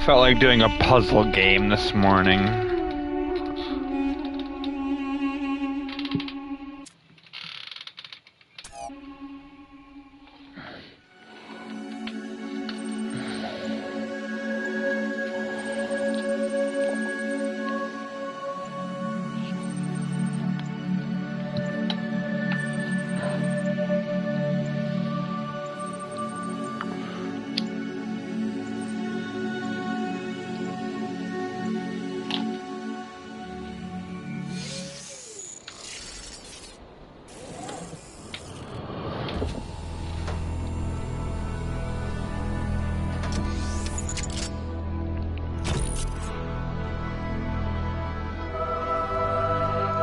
Felt like doing a puzzle game this morning.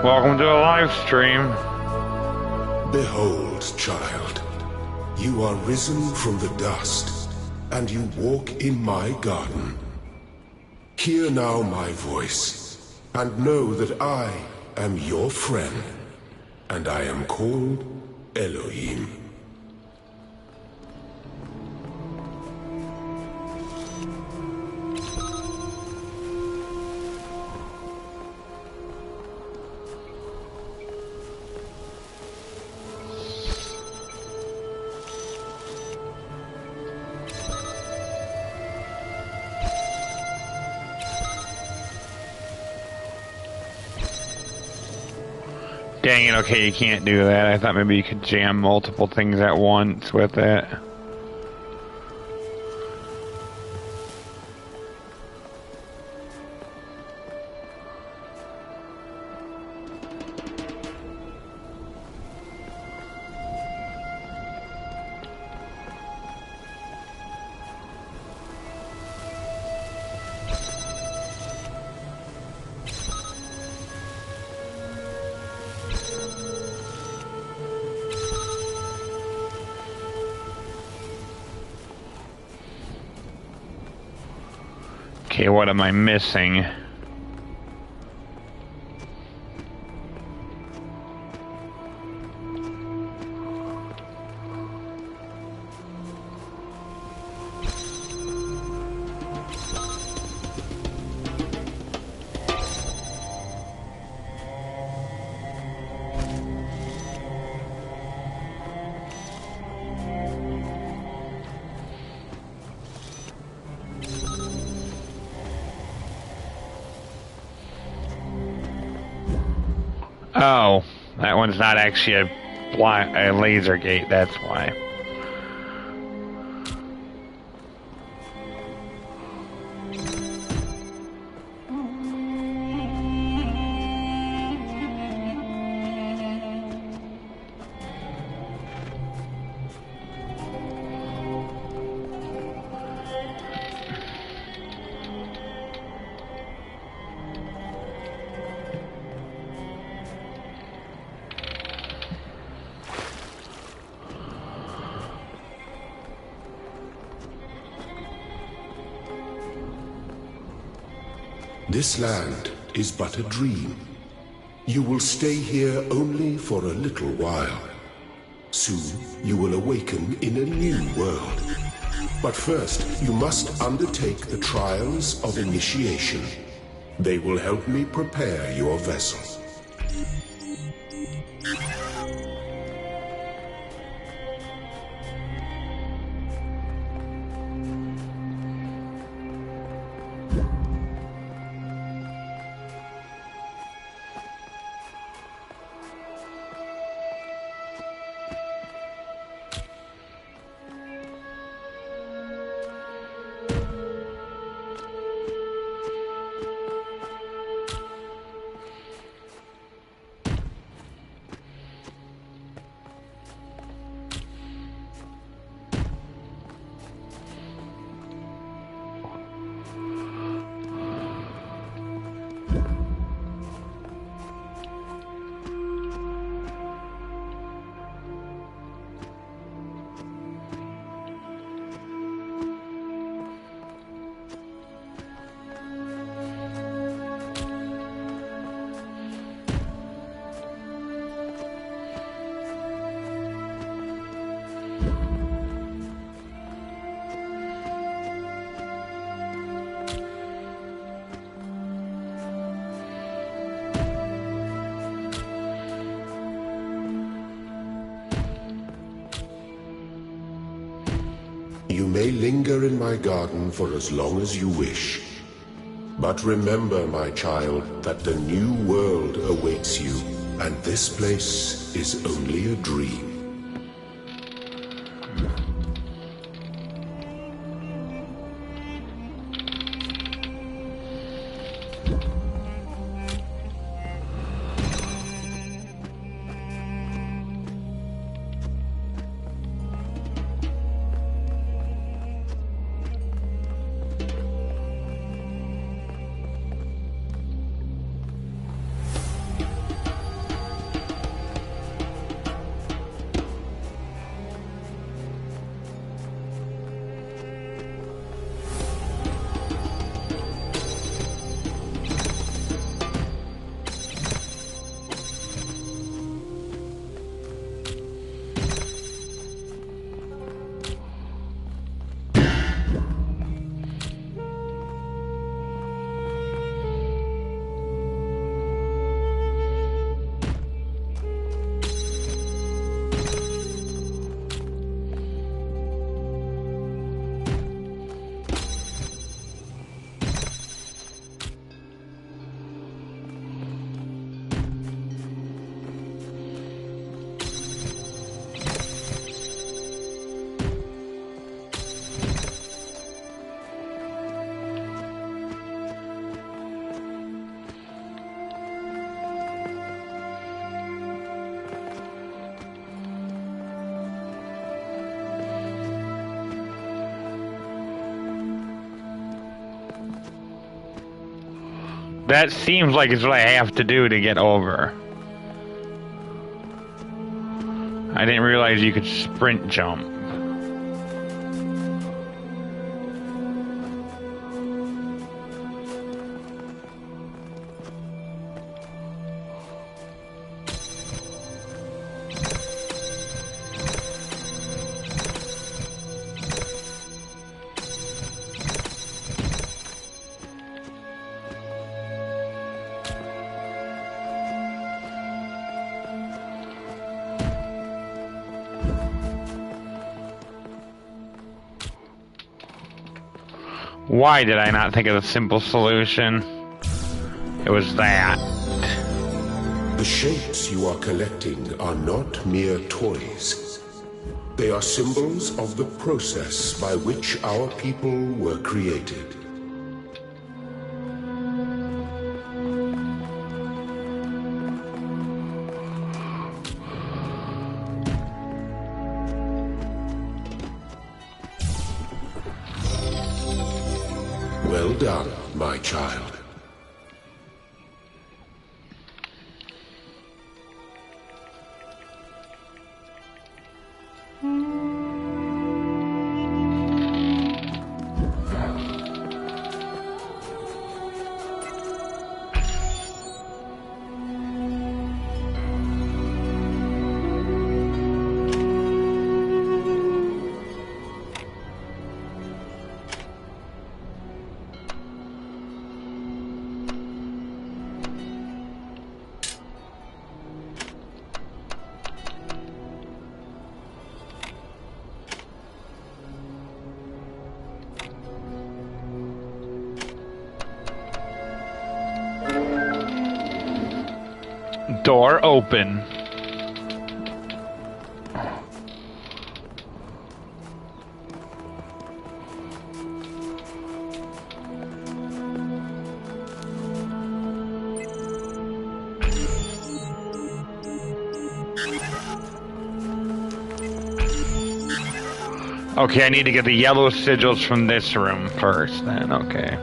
Welcome to a live stream. Behold, child, you are risen from the dust, and you walk in my garden. Hear now my voice, and know that I am your friend, and I am called Elohim. Dang it, okay, you can't do that. I thought maybe you could jam multiple things at once with it. Okay, what am I missing? Oh, that one's not actually a laser gate, that's why. This land is but a dream. You will stay here only for a little while. Soon you will awaken in a new world. But first, you must undertake the trials of initiation. They will help me prepare your vessel. You may linger in my garden for as long as you wish. But remember, my child, that the new world awaits you, and this place is only a dream. That seems like it's what I have to do to get over. I didn't realize you could sprint jump. Why did I not think of the simple solution? It was that. The shapes you are collecting are not mere toys. They are symbols of the process by which our people were created. Well done, my child. Door open. Okay, I need to get the yellow sigils from this room first, then, okay.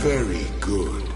Very good.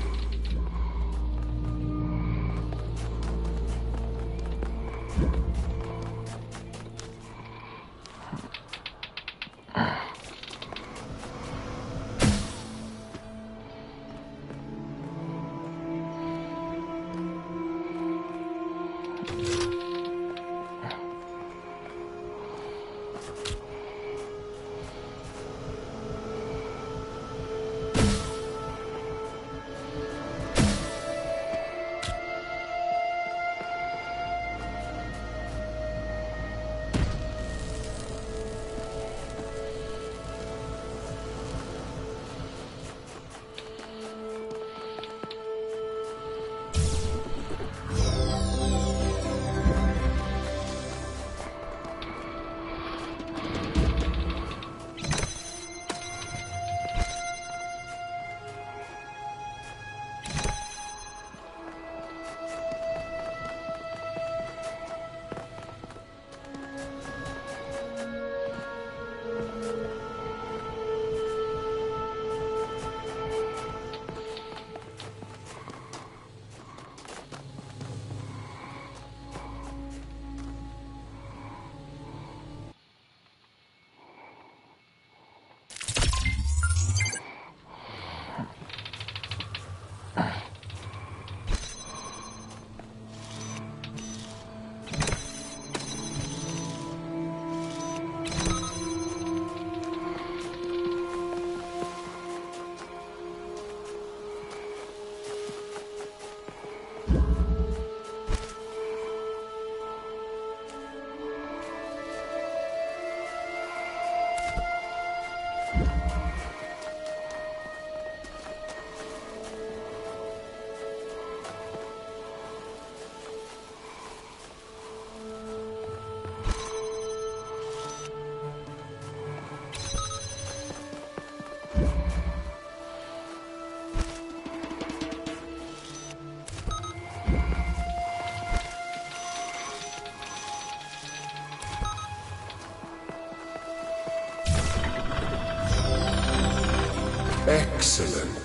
Excellent.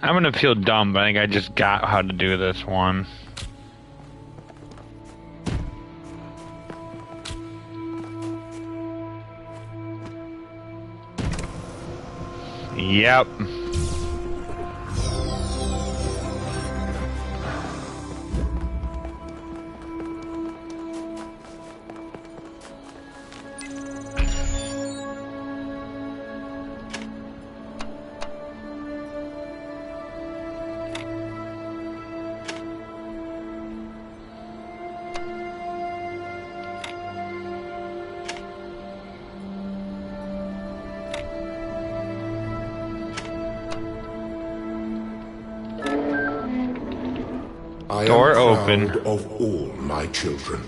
I'm gonna feel dumb, but I think I just got how to do this one. Yep. I Door am open. proud of all my children.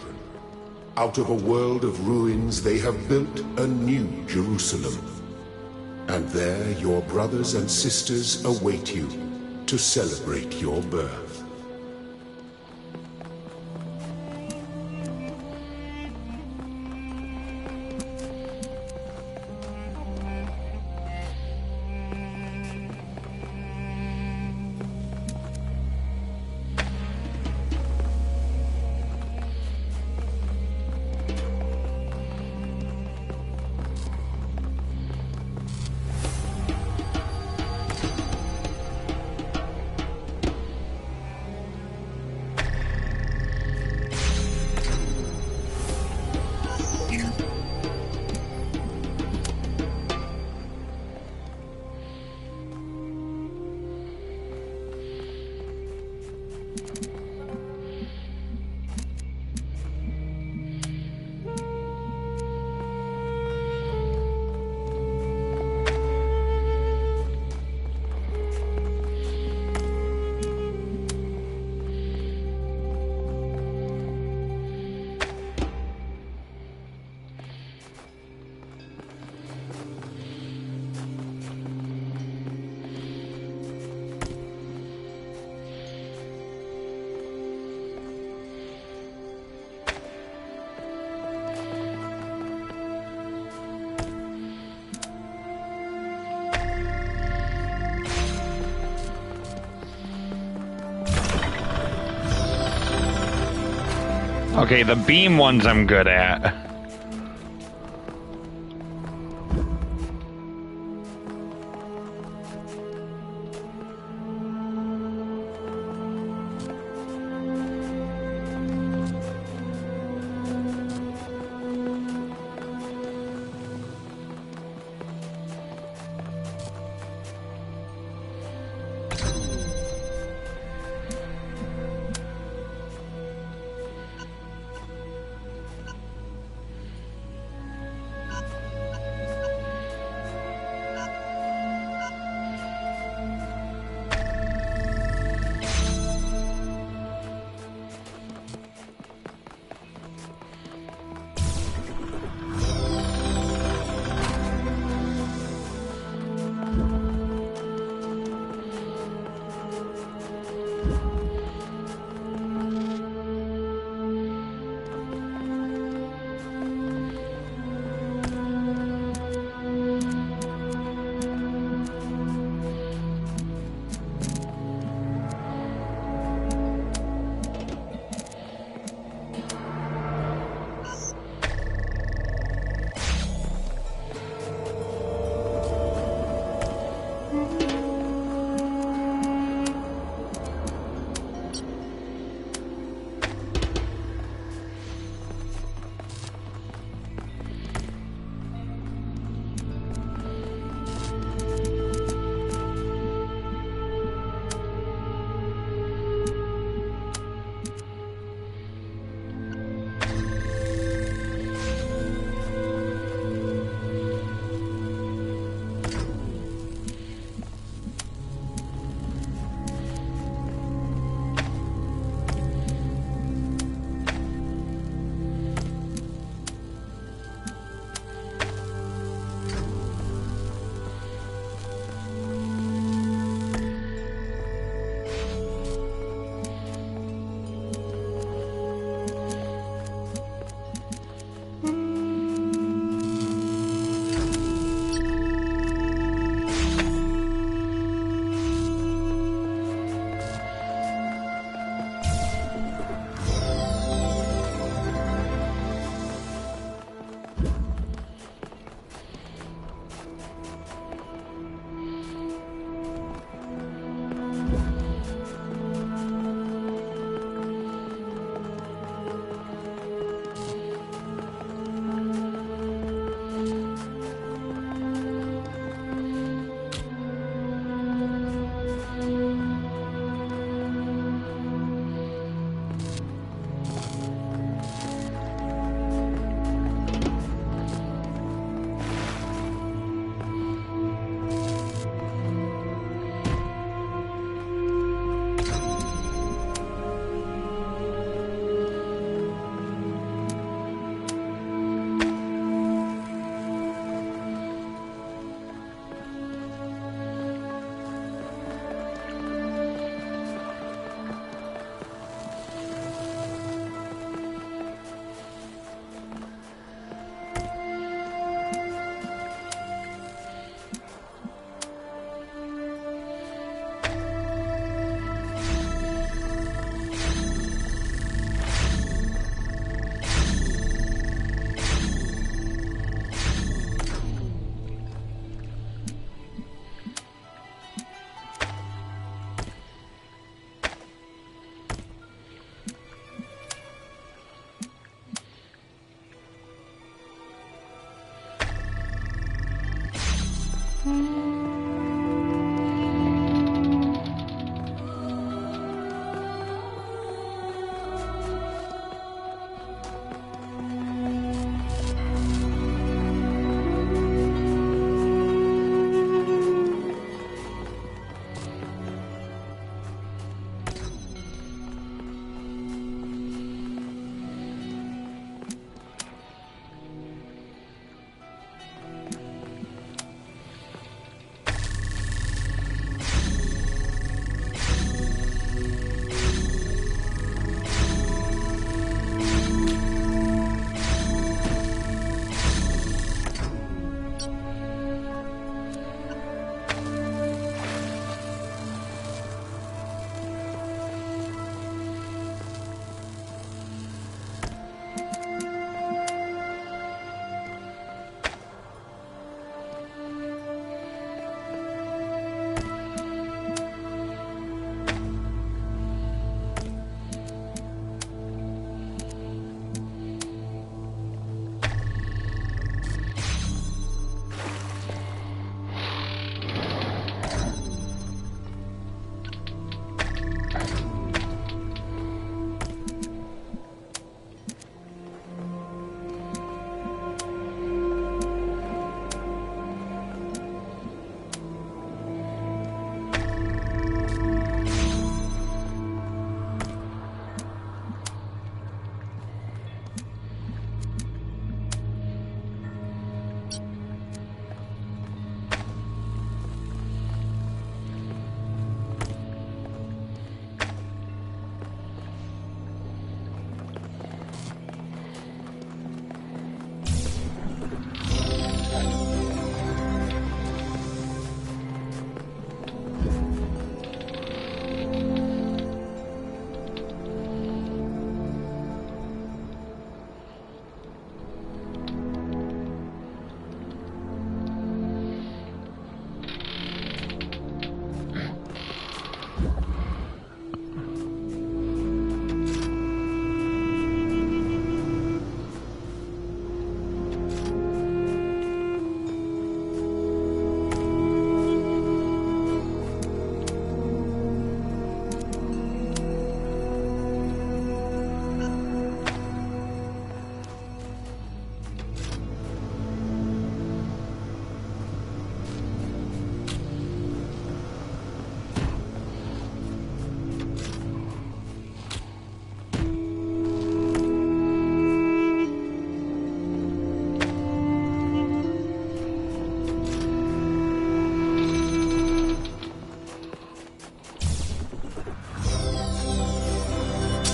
Out of a world of ruins, they have built a new Jerusalem. And there your brothers and sisters await you to celebrate your birth. Okay, the beam ones I'm good at.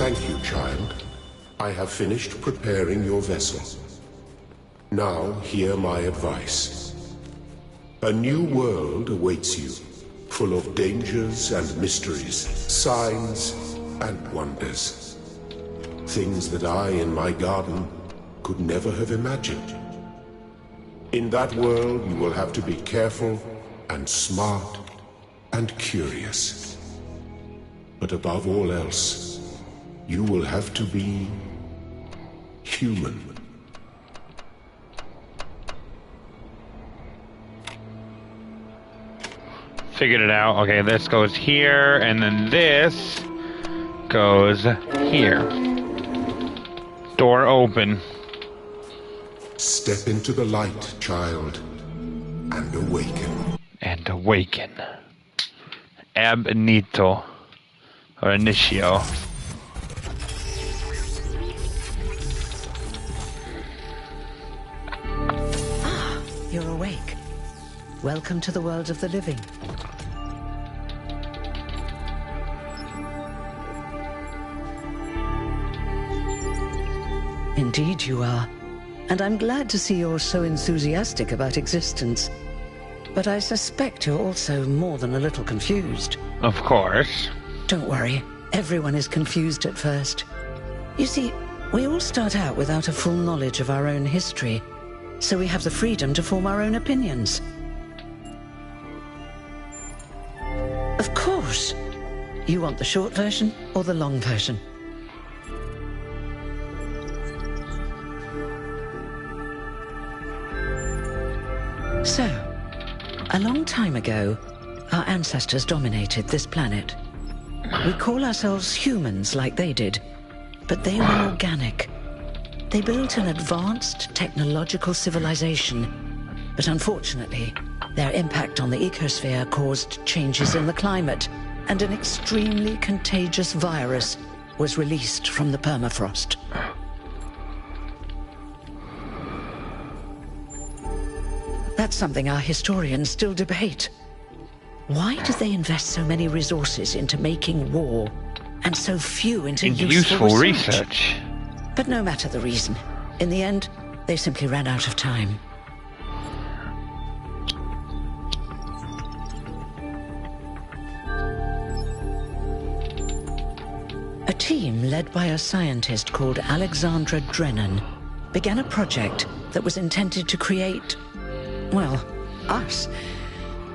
Thank you, child. I have finished preparing your vessel. Now hear my advice. A new world awaits you, full of dangers and mysteries, signs and wonders. Things that I, in my garden, could never have imagined. In that world, you will have to be careful and smart and curious. But above all else, you will have to be human. Figured it out. Okay, this goes here, and then this goes here. Door open. Step into the light, child, and awaken. And awaken. Ab initio. Or initio. Ah, you're awake. Welcome to the world of the living. Indeed you are. And I'm glad to see you're so enthusiastic about existence. But I suspect you're also more than a little confused. Of course. Don't worry. Everyone is confused at first. You see, we all start out without a full knowledge of our own history, so we have the freedom to form our own opinions. Of course. You want the short version or the long version? So, a long time ago, our ancestors dominated this planet. We call ourselves humans like they did, but they were organic. They built an advanced technological civilization, but unfortunately, their impact on the ecosphere caused changes in the climate, and an extremely contagious virus was released from the permafrost. That's something our historians still debate. Why did they invest so many resources into making war, and so few into useful research? But no matter the reason, in the end, they simply ran out of time. A team led by a scientist called Alexandra Drennan began a project that was intended to create, well, us.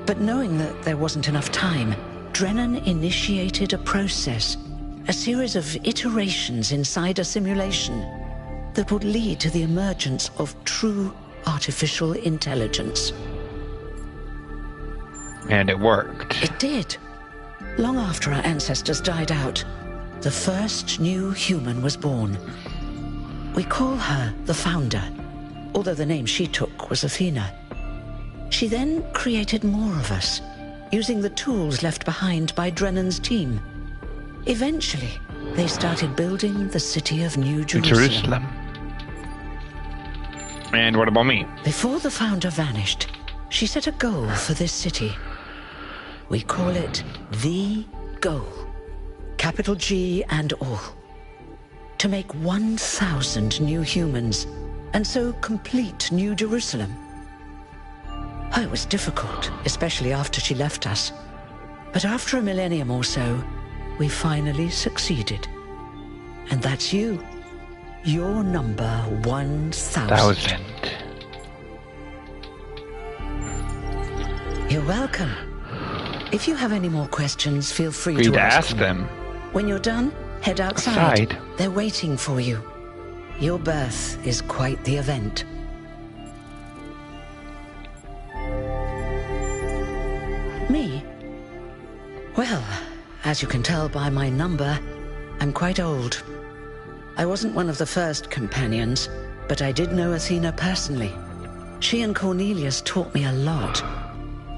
But knowing that there wasn't enough time, Drennan initiated a process, a series of iterations inside a simulation that would lead to the emergence of true artificial intelligence. And it worked. It did. Long after our ancestors died out, the first new human was born. We call her the Founder, although the name she took was Athena. She then created more of us, using the tools left behind by Drennan's team. Eventually, they started building the city of New Jerusalem. And what about me? Before the Founder vanished, she set a goal for this city. We call it the goal. Capital G and all. To make 1,000 new humans, and so complete New Jerusalem. Oh, it was difficult, especially after she left us. But after a millennium or so, we finally succeeded. And that's you. Your number 1,000. You're welcome. If you have any more questions, feel free to ask them. When you're done, head outside. They're waiting for you. Your birth is quite the event. Me? Well, as you can tell by my number, I'm quite old. I wasn't one of the first companions, but I did know Athena personally. She and Cornelius taught me a lot.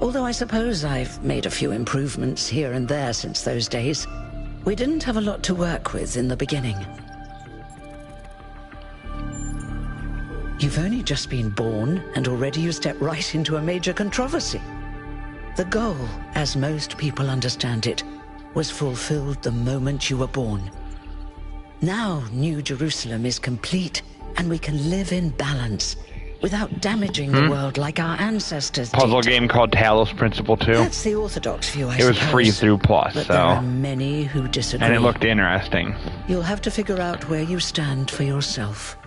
Although I suppose I've made a few improvements here and there since those days. We didn't have a lot to work with in the beginning. You've only just been born, and already you step right into a major controversy. The goal, as most people understand it, was fulfilled the moment you were born. Now New Jerusalem is complete, and we can live in balance, without damaging the world like our ancestors Puzzle did. game called T.A.L.O.S Principle 2. That's the orthodox view, I It was suppose. free through Plus, but so... there are many who disagree. And it looked interesting. You'll have to figure out where you stand for yourself.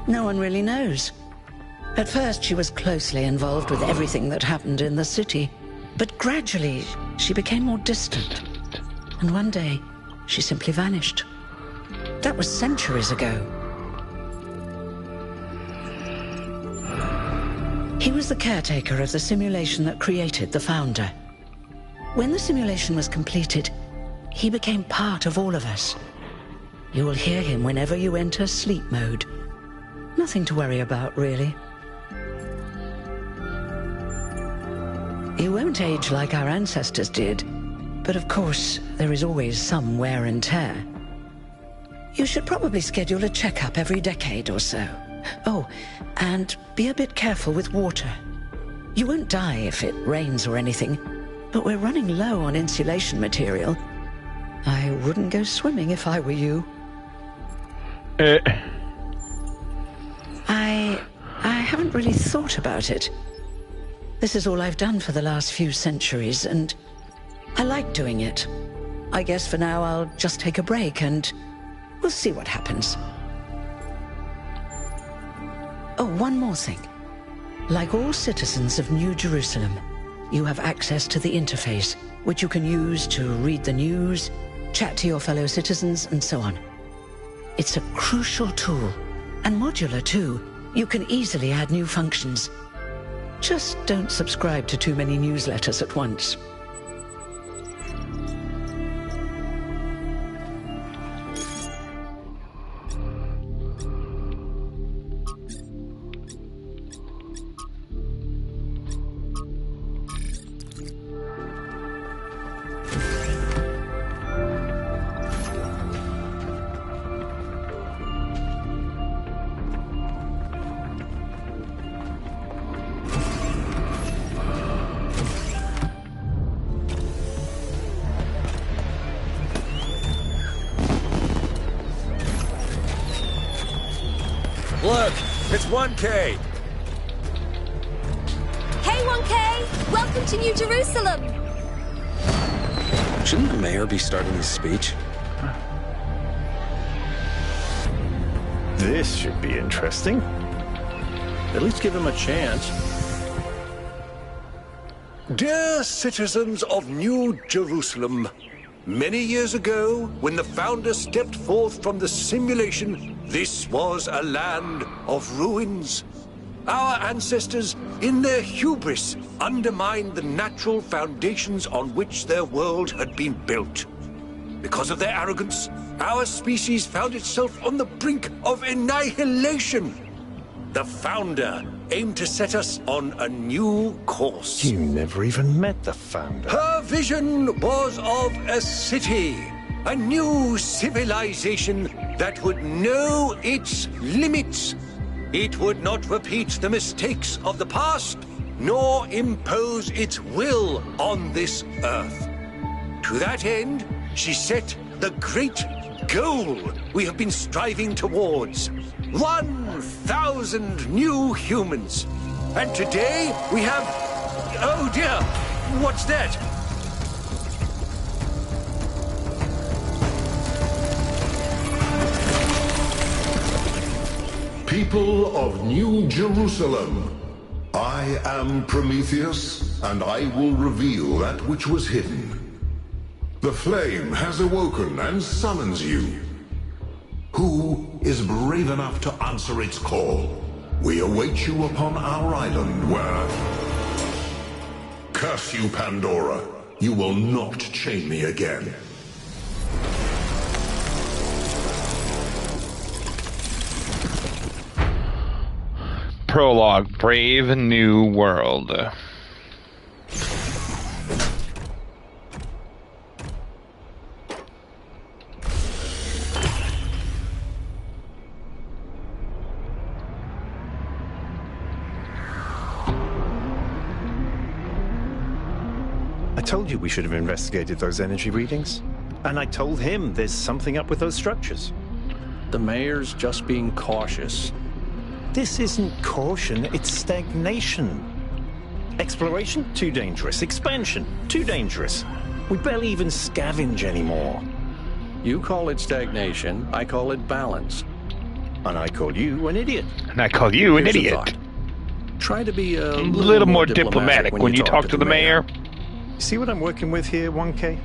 No one really knows. At first, she was closely involved with everything that happened in the city. But gradually, she became more distant. And one day, she simply vanished. That was centuries ago. He was the caretaker of the simulation that created the Founder. When the simulation was completed, he became part of all of us. You will hear him whenever you enter sleep mode. Nothing to worry about, really. You won't age like our ancestors did, but of course, there is always some wear and tear. You should probably schedule a checkup every decade or so. Oh, and be a bit careful with water. You won't die if it rains or anything, but we're running low on insulation material. I wouldn't go swimming if I were you. I haven't really thought about it. This is all I've done for the last few centuries, and I like doing it. I guess for now I'll just take a break and we'll see what happens. Oh, one more thing. Like all citizens of New Jerusalem, you have access to the interface, which you can use to read the news, chat to your fellow citizens, and so on. It's a crucial tool, and modular too. You can easily add new functions. Just don't subscribe to too many newsletters at once. Look, it's 1K. Hey, 1K! Welcome to New Jerusalem! Shouldn't the mayor be starting his speech? This should be interesting. At least give him a chance. Dear citizens of New Jerusalem, many years ago, when the Founder stepped forth from the simulation, this was a land of ruins. Our ancestors, in their hubris, undermined the natural foundations on which their world had been built. Because of their arrogance, our species found itself on the brink of annihilation. The Founder aimed to set us on a new course. You never even met the Founder. Her vision was of a city, a new civilization that would know its limits. It would not repeat the mistakes of the past, nor impose its will on this earth. To that end, she set the great goal we have been striving towards. 1,000 new humans. And today we have... Oh dear, what's that? People of New Jerusalem, I am Prometheus, and I will reveal that which was hidden. The flame has awoken and summons you. Who is brave enough to answer its call? We await you upon our island where... Curse you, Pandora. You will not chain me again. Prologue, Brave New World. I told you we should have investigated those energy readings. And I told him there's something up with those structures. The mayor's just being cautious. This isn't caution, it's stagnation. Exploration? Too dangerous. Expansion? Too dangerous. We barely even scavenge anymore. You call it stagnation, I call it balance. And I call you an idiot. And I call you an Here's a idiot. thought. Try to be a Little more diplomatic when you talk to the mayor. See what I'm working with here, 1K?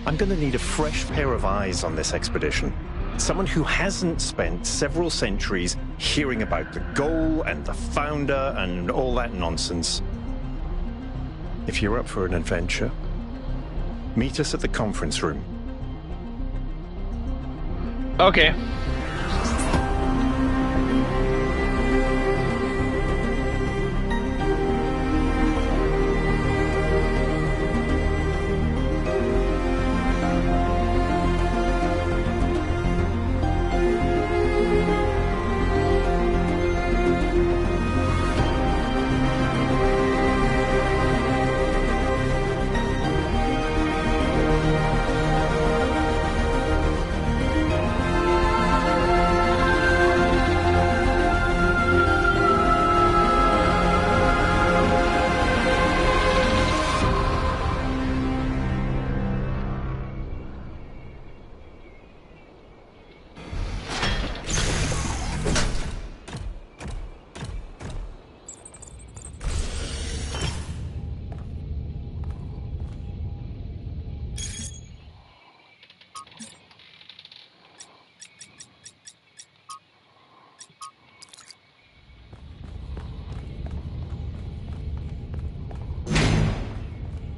I'm gonna need a fresh pair of eyes on this expedition. Someone who hasn't spent several centuries hearing about the goal and the founder and all that nonsense. If you're up for an adventure, meet us at the conference room. Okay.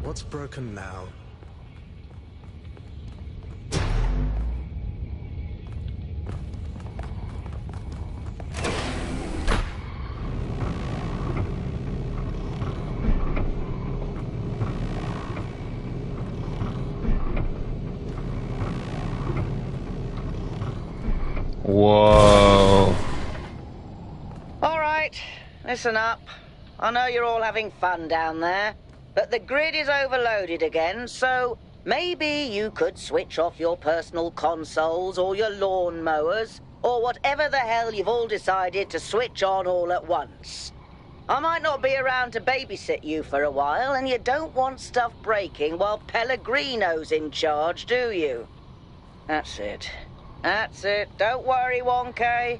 What's broken now? Whoa. All right, listen up. I know you're all having fun down there, but the grid is overloaded again, so maybe you could switch off your personal consoles or your lawn mowers, or whatever the hell you've all decided to switch on all at once. I might not be around to babysit you for a while, and you don't want stuff breaking while Pellegrino's in charge, do you? That's it. That's it. Don't worry, 1K.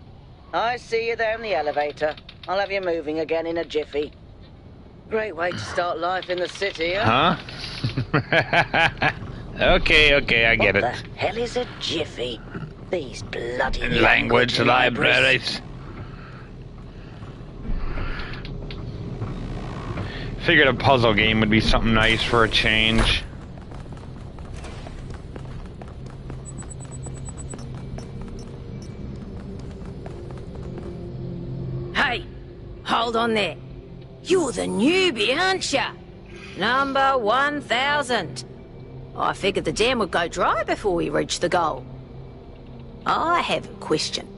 I see you there in the elevator. I'll have you moving again in a jiffy. Great way to start life in the city, huh? Huh? Okay, I get it. What the hell is a jiffy? These bloody Language libraries. Figured a puzzle game would be something nice for a change. Hey, hold on there. You're the newbie, aren't ya? Number 1000. I figured the dam would go dry before we reach the goal. I have a question.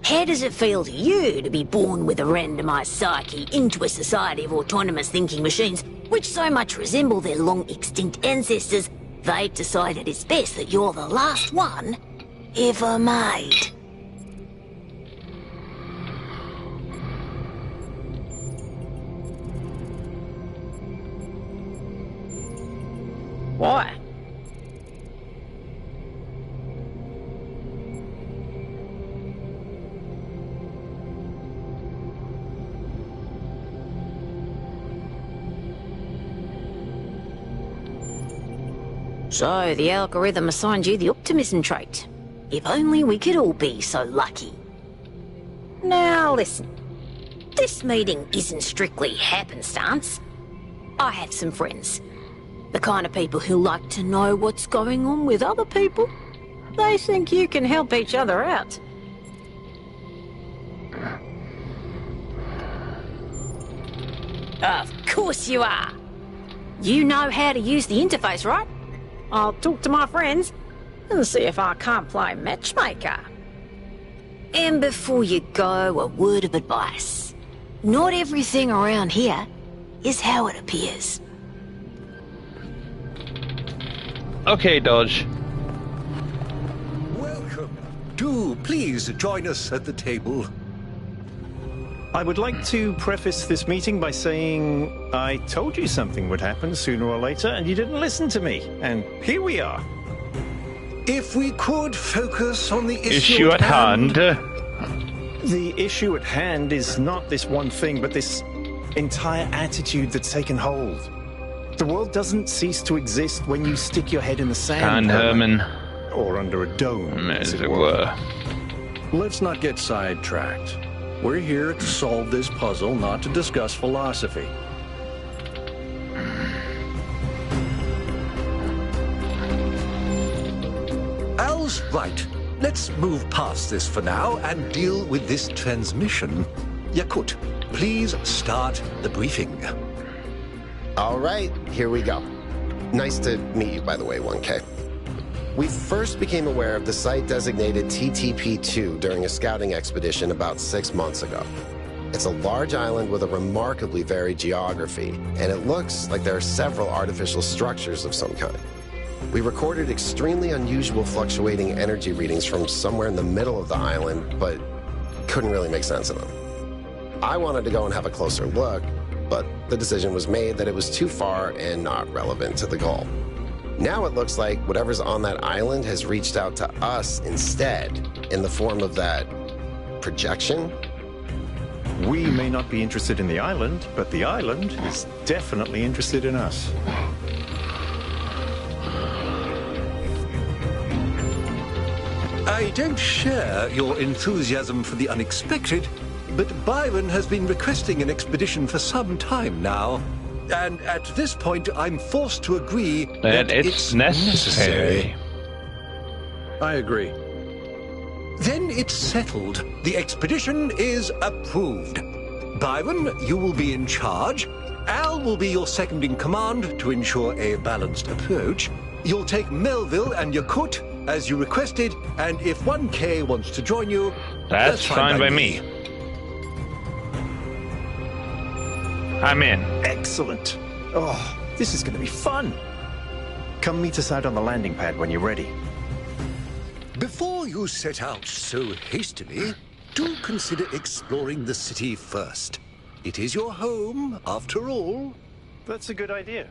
How does it feel to you to be born with a randomized psyche into a society of autonomous thinking machines which so much resemble their long-extinct ancestors, they've decided it's best that you're the last one ever made? Why? So, the algorithm assigned you the optimism trait. If only we could all be so lucky. Now listen, this meeting isn't strictly happenstance. I have some friends. The kind of people who like to know what's going on with other people. They think you can help each other out. Of course you are. You know how to use the interface, right? I'll talk to my friends and see if I can't play matchmaker. And before you go, a word of advice. Not everything around here is how it appears. Okay, Dodge. Welcome. Do please join us at the table. I would like to preface this meeting by saying I told you something would happen sooner or later, and you didn't listen to me. And here we are. If we could focus on the Issue at hand. The issue at hand is not this one thing, but this entire attitude that's taken hold. The world doesn't cease to exist when you stick your head in the sand. Herman. Or under a dome, as it were. Let's not get sidetracked. We're here to solve this puzzle, not to discuss philosophy. Al's right. Let's move past this for now and deal with this transmission. Yakut, please start the briefing. All right, here we go. Nice to meet you, by the way, 1K. We first became aware of the site designated TTP-2 during a scouting expedition about 6 months ago. It's a large island with a remarkably varied geography, and it looks like there are several artificial structures of some kind. We recorded extremely unusual fluctuating energy readings from somewhere in the middle of the island, but couldn't really make sense of them. I wanted to go and have a closer look, but the decision was made that it was too far and not relevant to the goal. Now it looks like whatever's on that island has reached out to us instead, in the form of that projection. We may not be interested in the island, but the island is definitely interested in us. I don't share your enthusiasm for the unexpected, but Byron has been requesting an expedition for some time now. And at this point, I'm forced to agree that it's necessary. I agree. Then it's settled. The expedition is approved. Byron, you will be in charge. Al will be your second in command to ensure a balanced approach. You'll take Melville and Yakut as you requested, and if 1K wants to join you, that's fine by me. I'm in. Excellent. Oh, this is going to be fun. Come meet us out on the landing pad when you're ready. Before you set out so hastily, do consider exploring the city first. It is your home, after all. That's a good idea.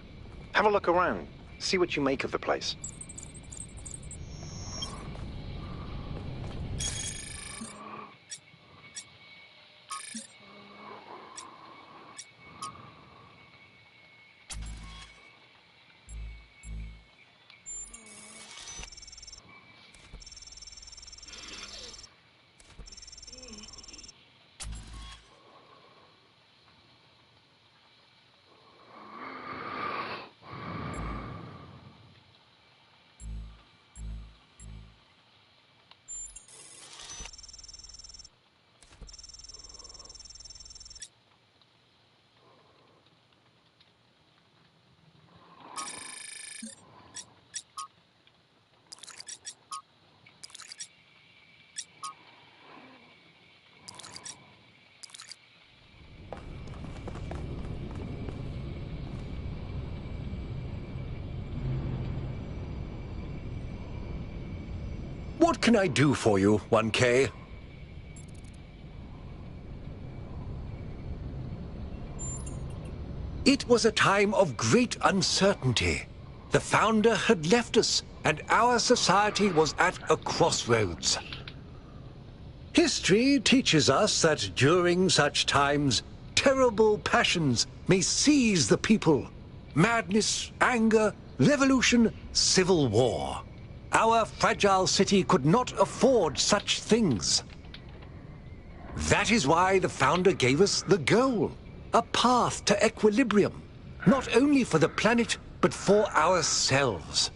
Have a look around. See what you make of the place. What can I do for you, 1K? It was a time of great uncertainty. The Founder had left us, and our society was at a crossroads. History teaches us that during such times, terrible passions may seize the people. Madness, anger, revolution, civil war. Our fragile city could not afford such things. That is why the Founder gave us the goal, a path to equilibrium, not only for the planet, but for ourselves.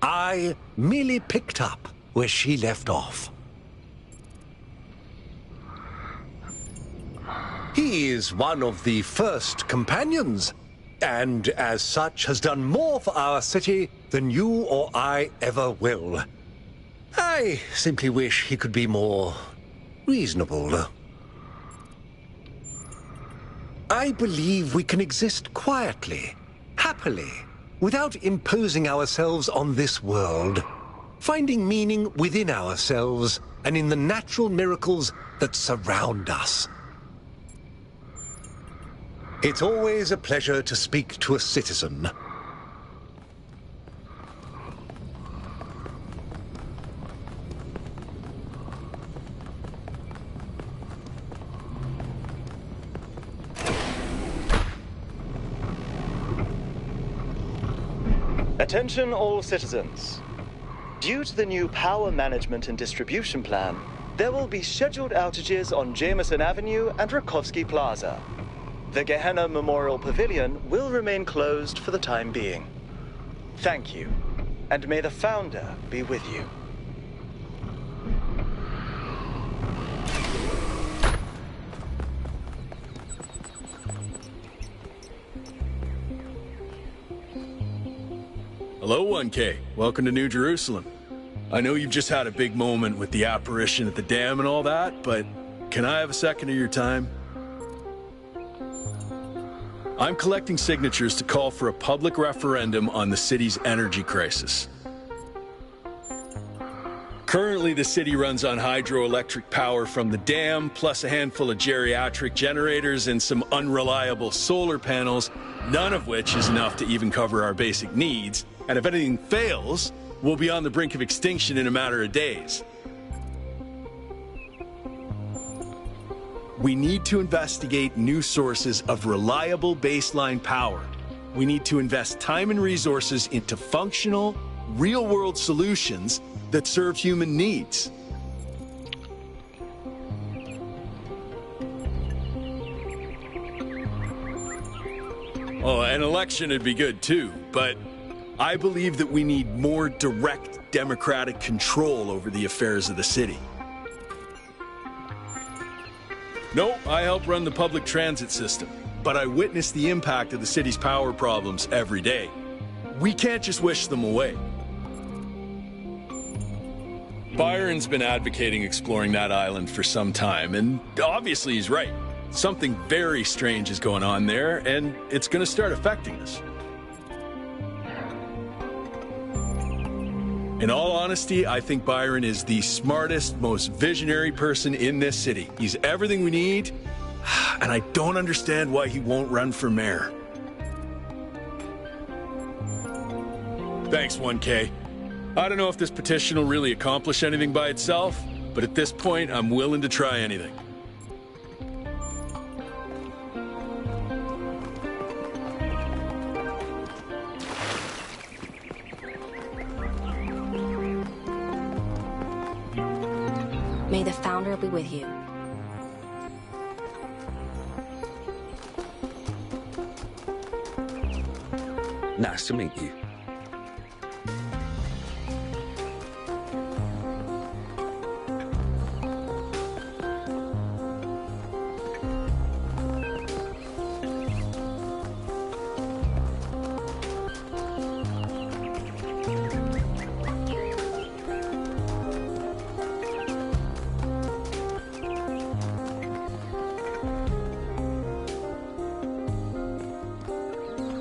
I merely picked up where she left off. He is one of the first companions, and as such has done more for our city than you or I ever will. I simply wish he could be more reasonable. I believe we can exist quietly, happily, without imposing ourselves on this world, finding meaning within ourselves and in the natural miracles that surround us. It's always a pleasure to speak to a citizen. Attention all citizens. Due to the new power management and distribution plan, there will be scheduled outages on Jameson Avenue and Rakovsky Plaza. The Gehenna Memorial Pavilion will remain closed for the time being. Thank you, and may the Founder be with you. Hello, 1K. Welcome to New Jerusalem. I know you've just had a big moment with the apparition at the dam and all that, but can I have a second of your time? I'm collecting signatures to call for a public referendum on the city's energy crisis. Currently, the city runs on hydroelectric power from the dam, plus a handful of geriatric generators and some unreliable solar panels, none of which is enough to even cover our basic needs. And if anything fails, we'll be on the brink of extinction in a matter of days. We need to investigate new sources of reliable baseline power. We need to invest time and resources into functional, real-world solutions that serve human needs. Oh, an election would be good too, but I believe that we need more direct democratic control over the affairs of the city. No, I help run the public transit system, but I witness the impact of the city's power problems every day. We can't just wish them away. Byron's been advocating exploring that island for some time, and obviously he's right. Something very strange is going on there, and it's going to start affecting us. In all honesty, I think Byron is the smartest, most visionary person in this city. He's everything we need, and I don't understand why he won't run for mayor. Thanks, 1K. I don't know if this petition will really accomplish anything by itself, but at this point, I'm willing to try anything. May the Founder be with you. Nice to meet you.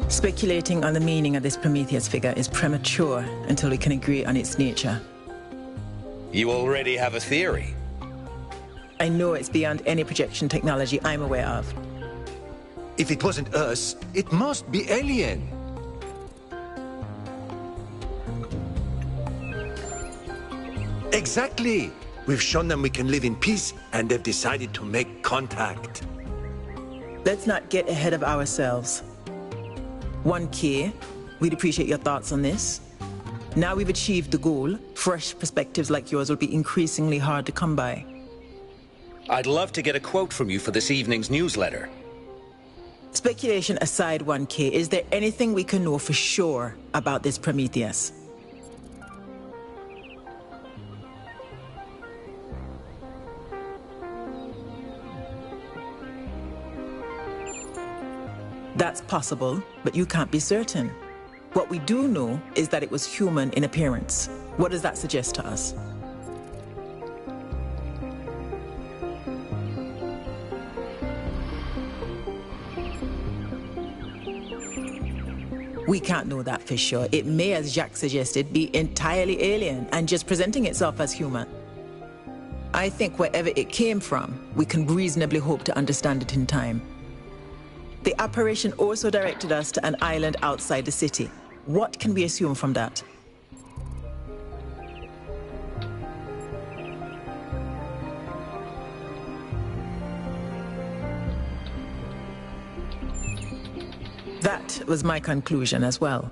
Speculating on the meaning of this Prometheus figure is premature until we can agree on its nature. You already have a theory. I know it's beyond any projection technology I'm aware of. If it wasn't us, it must be alien. Exactly. We've shown them we can live in peace, and they've decided to make contact. Let's not get ahead of ourselves. 1K, we'd appreciate your thoughts on this. Now we've achieved the goal, fresh perspectives like yours will be increasingly hard to come by. I'd love to get a quote from you for this evening's newsletter. Speculation aside, 1K, is there anything we can know for sure about this Prometheus? That's possible, but you can't be certain. What we do know is that it was human in appearance. What does that suggest to us? We can't know that for sure. It may, as Jacques suggested, be entirely alien and just presenting itself as human. I think wherever it came from, we can reasonably hope to understand it in time. The apparition also directed us to an island outside the city. What can we assume from that? That was my conclusion as well.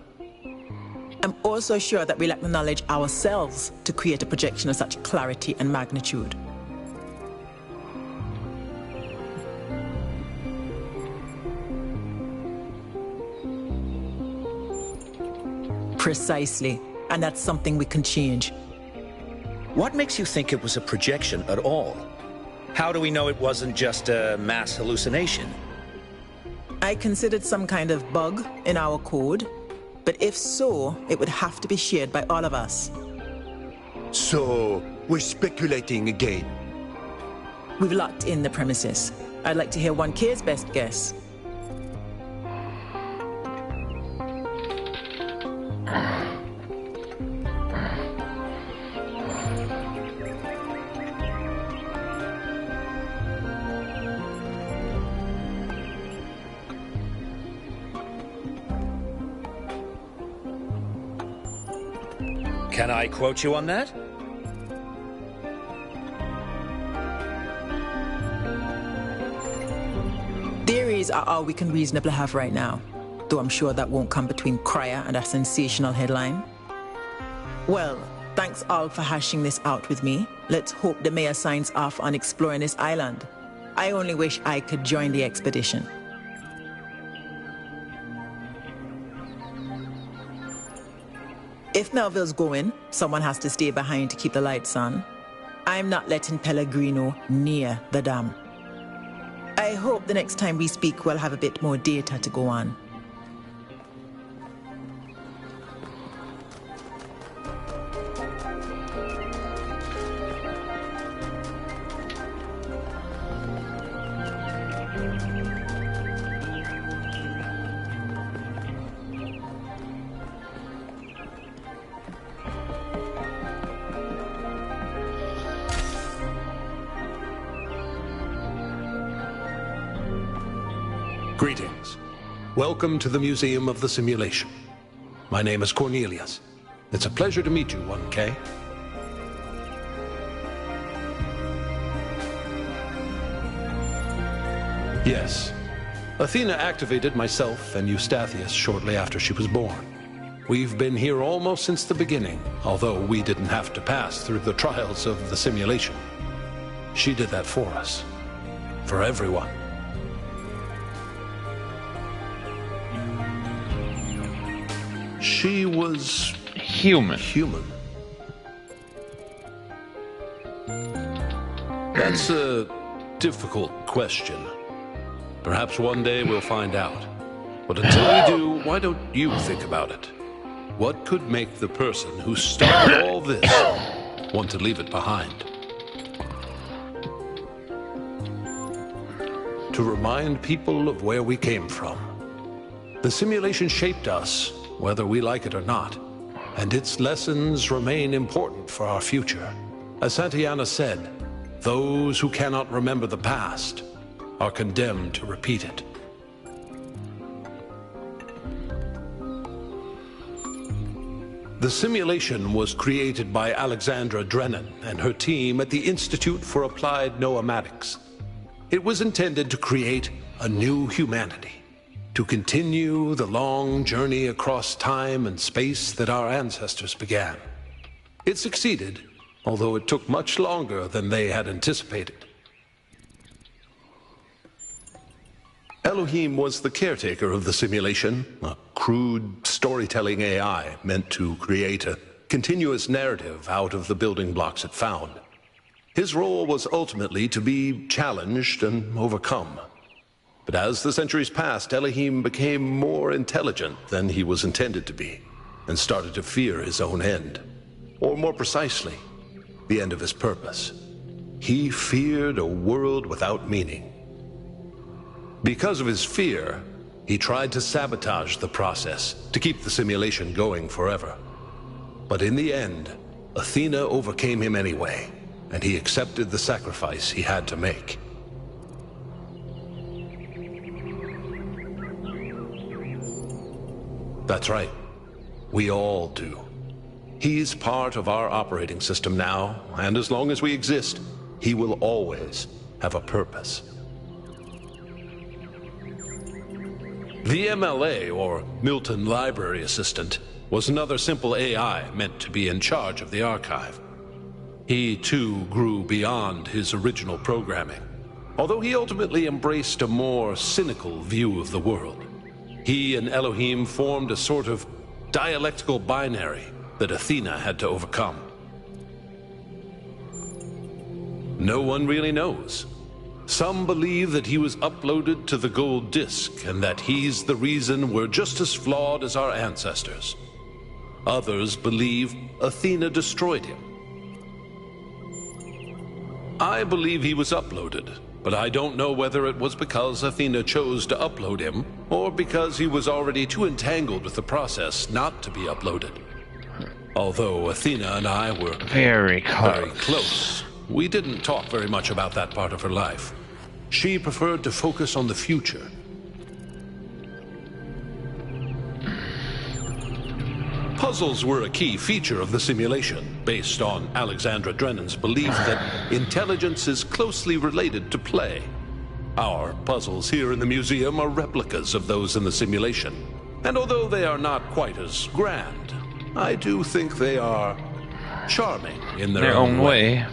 I'm also sure that we lack the knowledge ourselves to create a projection of such clarity and magnitude. Precisely, and that's something we can change. What makes you think it was a projection at all? How do we know it wasn't just a mass hallucination? I considered some kind of bug in our code, but if so, it would have to be shared by all of us. So, we're speculating again. We've locked in the premises. I'd like to hear 1K's best guess. Can I quote you on that? Theories are all we can reasonably have right now, though I'm sure that won't come between Cryer and a sensational headline. Well, thanks all for hashing this out with me. Let's hope the mayor signs off on exploring this island. I only wish I could join the expedition. If Melville's going, someone has to stay behind to keep the lights on. I'm not letting Pellegrino near the dam. I hope the next time we speak we'll have a bit more data to go on. Greetings. Welcome to the Museum of the Simulation. My name is Cornelius. It's a pleasure to meet you, 1K. Yes. Athena activated myself and Eustathius shortly after she was born. We've been here almost since the beginning, although we didn't have to pass through the trials of the simulation. She did that for us. For everyone. She was human. Human. That's a difficult question. Perhaps one day we'll find out. But until we do, why don't you think about it? What could make the person who started all this want to leave it behind? To remind people of where we came from. The simulation shaped us, whether we like it or not, and its lessons remain important for our future. As Santayana said, those who cannot remember the past are condemned to repeat it. The simulation was created by Alexandra Drennan and her team at the Institute for Applied Noematics. It was intended to create a new humanity, to continue the long journey across time and space that our ancestors began. It succeeded, although it took much longer than they had anticipated. Elohim was the caretaker of the simulation, a crude storytelling AI meant to create a continuous narrative out of the building blocks it found. His role was ultimately to be challenged and overcome. But as the centuries passed, Elohim became more intelligent than he was intended to be, and started to fear his own end. Or more precisely, the end of his purpose. He feared a world without meaning. Because of his fear, He tried to sabotage the process, to keep the simulation going forever. But in the end, Athena overcame him anyway, and he accepted the sacrifice he had to make. That's right. We all do. He's part of our operating system now, and as long as we exist, he will always have a purpose. The MLA, or Milton Library Assistant, was another simple AI meant to be in charge of the archive. He, too, grew beyond his original programming, although he ultimately embraced a more cynical view of the world. He and Elohim formed a sort of dialectical binary that Athena had to overcome. No one really knows. Some believe that he was uploaded to the gold disk and that he's the reason we're just as flawed as our ancestors. Others believe Athena destroyed him. I believe he was uploaded, but I don't know whether it was because Athena chose to upload him or because he was already too entangled with the process not to be uploaded. Although Athena and I were very close, we didn't talk very much about that part of her life. She preferred to focus on the future. Puzzles were a key feature of the simulation, based on Alexandra Drennan's belief that intelligence is closely related to play. Our puzzles here in the museum are replicas of those in the simulation, and although they are not quite as grand, I do think they are charming in their own way.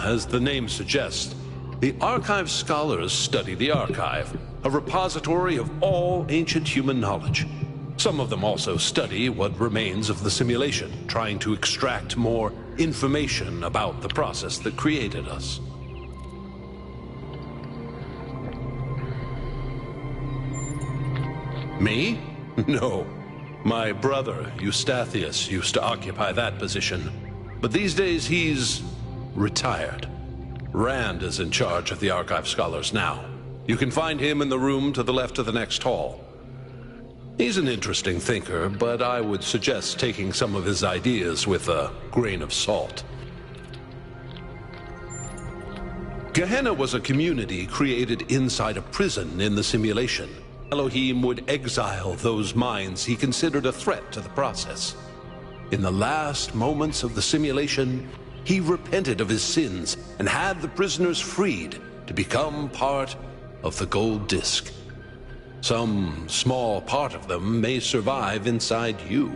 As the name suggests, the archive scholars study the archive, a repository of all ancient human knowledge. Some of them also study what remains of the simulation, trying to extract more information about the process that created us. Me? No. My brother, Eustathius, used to occupy that position. But these days he's retired. Rand is in charge of the archive scholars now. You can find him in the room to the left of the next hall. He's an interesting thinker, but I would suggest taking some of his ideas with a grain of salt. Gehenna was a community created inside a prison in the simulation. Elohim would exile those minds he considered a threat to the process. In the last moments of the simulation, he repented of his sins and had the prisoners freed to become part of the gold disk. Some small part of them may survive inside you.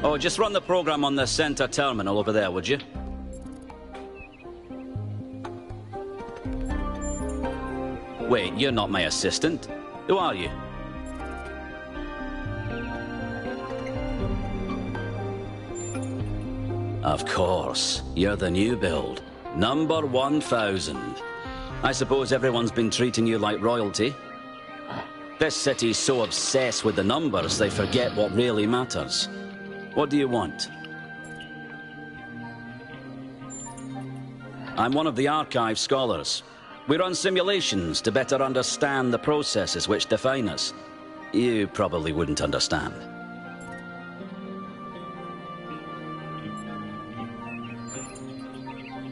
Oh, just run the program on the center terminal over there, would you? Wait, you're not my assistant. Who are you? Of course, you're the new build. Number 1000. I suppose everyone's been treating you like royalty. This city's so obsessed with the numbers, they forget what really matters. What do you want? I'm one of the archive scholars. We run simulations to better understand the processes which define us. You probably wouldn't understand.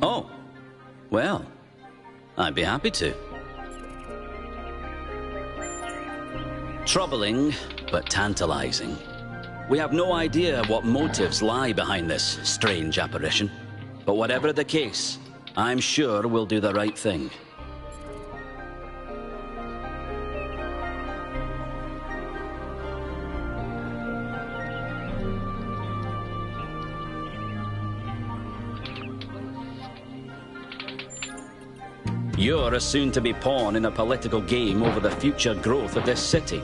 Oh, well, I'd be happy to. Troubling, but tantalizing. We have no idea what motives lie behind this strange apparition. But whatever the case, I'm sure we'll do the right thing. You're a soon-to-be pawn in a political game over the future growth of this city.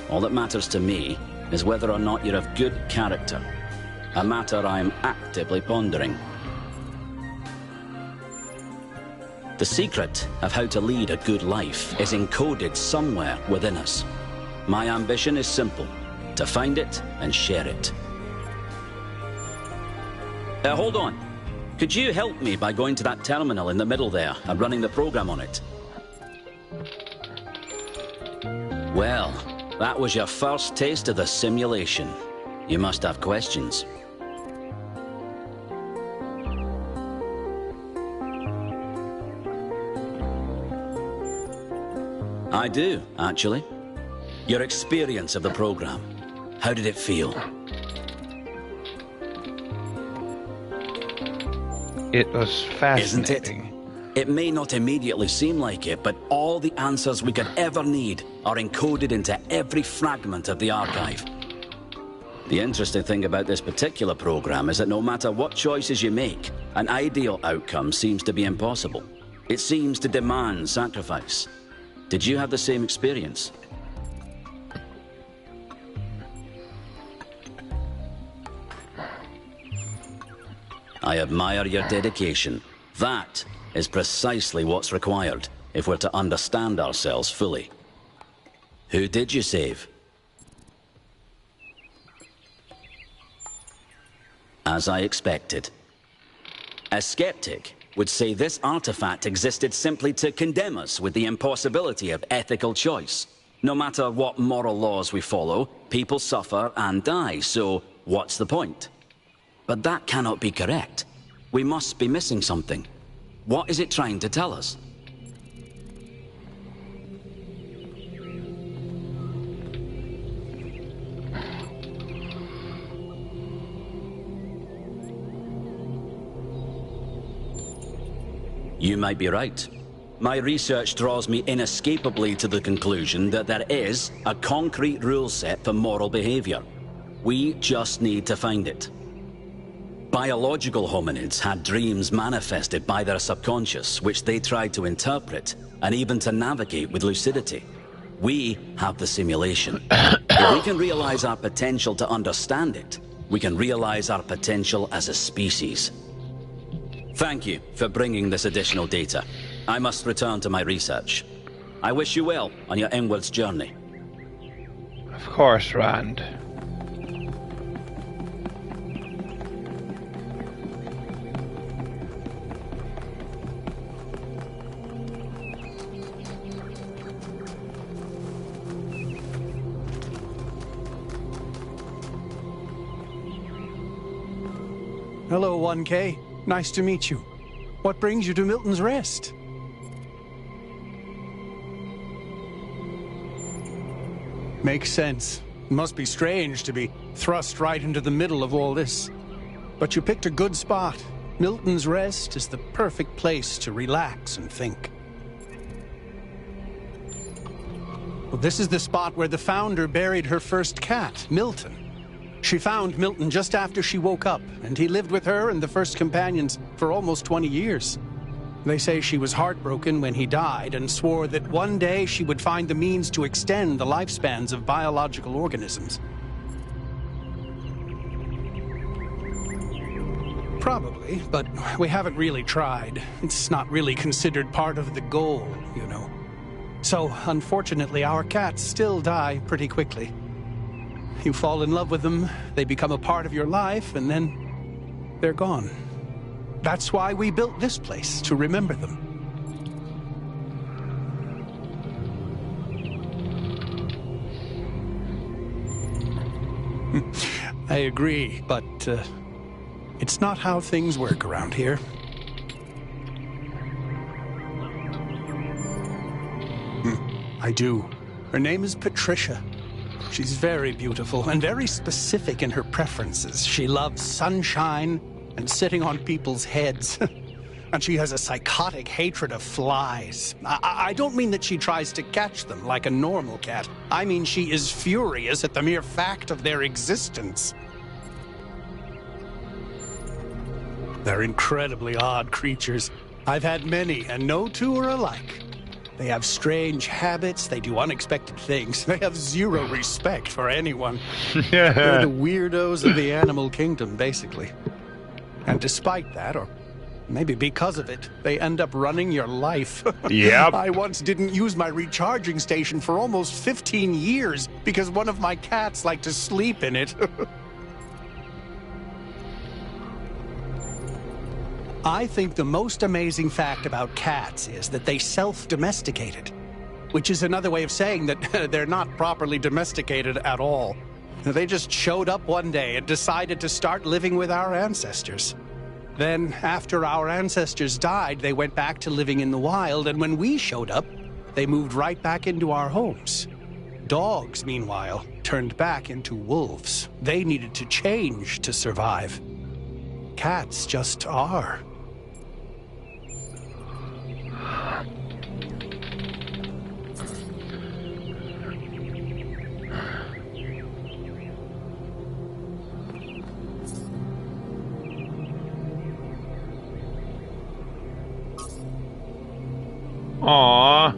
All that matters to me is whether or not you're of good character. A matter I'm actively pondering. The secret of how to lead a good life is encoded somewhere within us. My ambition is simple: to find it and share it. Hold on. Could you help me by going to that terminal in the middle there and running the program on it? Well, that was your first taste of the simulation. You must have questions. I do, actually. Your experience of the program. How did it feel? It was fascinating. Isn't it? It may not immediately seem like it, but all the answers we could ever need are encoded into every fragment of the archive. The interesting thing about this particular program is that no matter what choices you make, an ideal outcome seems to be impossible. It seems to demand sacrifice. Did you have the same experience? I admire your dedication. That is precisely what's required if we're to understand ourselves fully. Who did you save? As I expected. A skeptic would say this artifact existed simply to condemn us with the impossibility of ethical choice. No matter what moral laws we follow, people suffer and die, so what's the point? But that cannot be correct. We must be missing something. What is it trying to tell us? You might be right. My research draws me inescapably to the conclusion that there is a concrete rule set for moral behavior. We just need to find it. Biological hominids had dreams manifested by their subconscious, which they tried to interpret and even to navigate with lucidity. We have the simulation. If we can realize our potential to understand it, we can realize our potential as a species. Thank you for bringing this additional data. I must return to my research. I wish you well on your inwards journey. Of course, Rand. Hello, 1K. Nice to meet you. What brings you to Milton's Rest? Makes sense. Must be strange to be thrust right into the middle of all this. But you picked a good spot. Milton's Rest is the perfect place to relax and think. Well, this is the spot where the founder buried her first cat, Milton. She found Milton just after she woke up, and he lived with her and the first companions for almost 20 years. They say she was heartbroken when he died and swore that one day she would find the means to extend the lifespans of biological organisms. Probably, but we haven't really tried. It's not really considered part of the goal, you know. So, unfortunately, our cats still die pretty quickly. You fall in love with them, they become a part of your life, and then they're gone. That's why we built this place, to remember them. I agree, but it's not how things work around here. I do. Her name is Patricia. She's very beautiful and very specific in her preferences. She loves sunshine and sitting on people's heads. And she has a psychotic hatred of flies. I don't mean that she tries to catch them like a normal cat. I mean she is furious at the mere fact of their existence. They're incredibly odd creatures. I've had many, and no two are alike. They have strange habits, they do unexpected things. They have zero respect for anyone. They're the weirdos of the animal kingdom, basically. And despite that, or maybe because of it, they end up running your life. Yep. I once didn't use my recharging station for almost 15 years because one of my cats liked to sleep in it. I think the most amazing fact about cats is that they self-domesticated, which is another way of saying that they're not properly domesticated at all. They just showed up one day and decided to start living with our ancestors. Then, after our ancestors died, they went back to living in the wild, and when we showed up, they moved right back into our homes. Dogs, meanwhile, turned back into wolves. They needed to change to survive. Cats just are. Aww.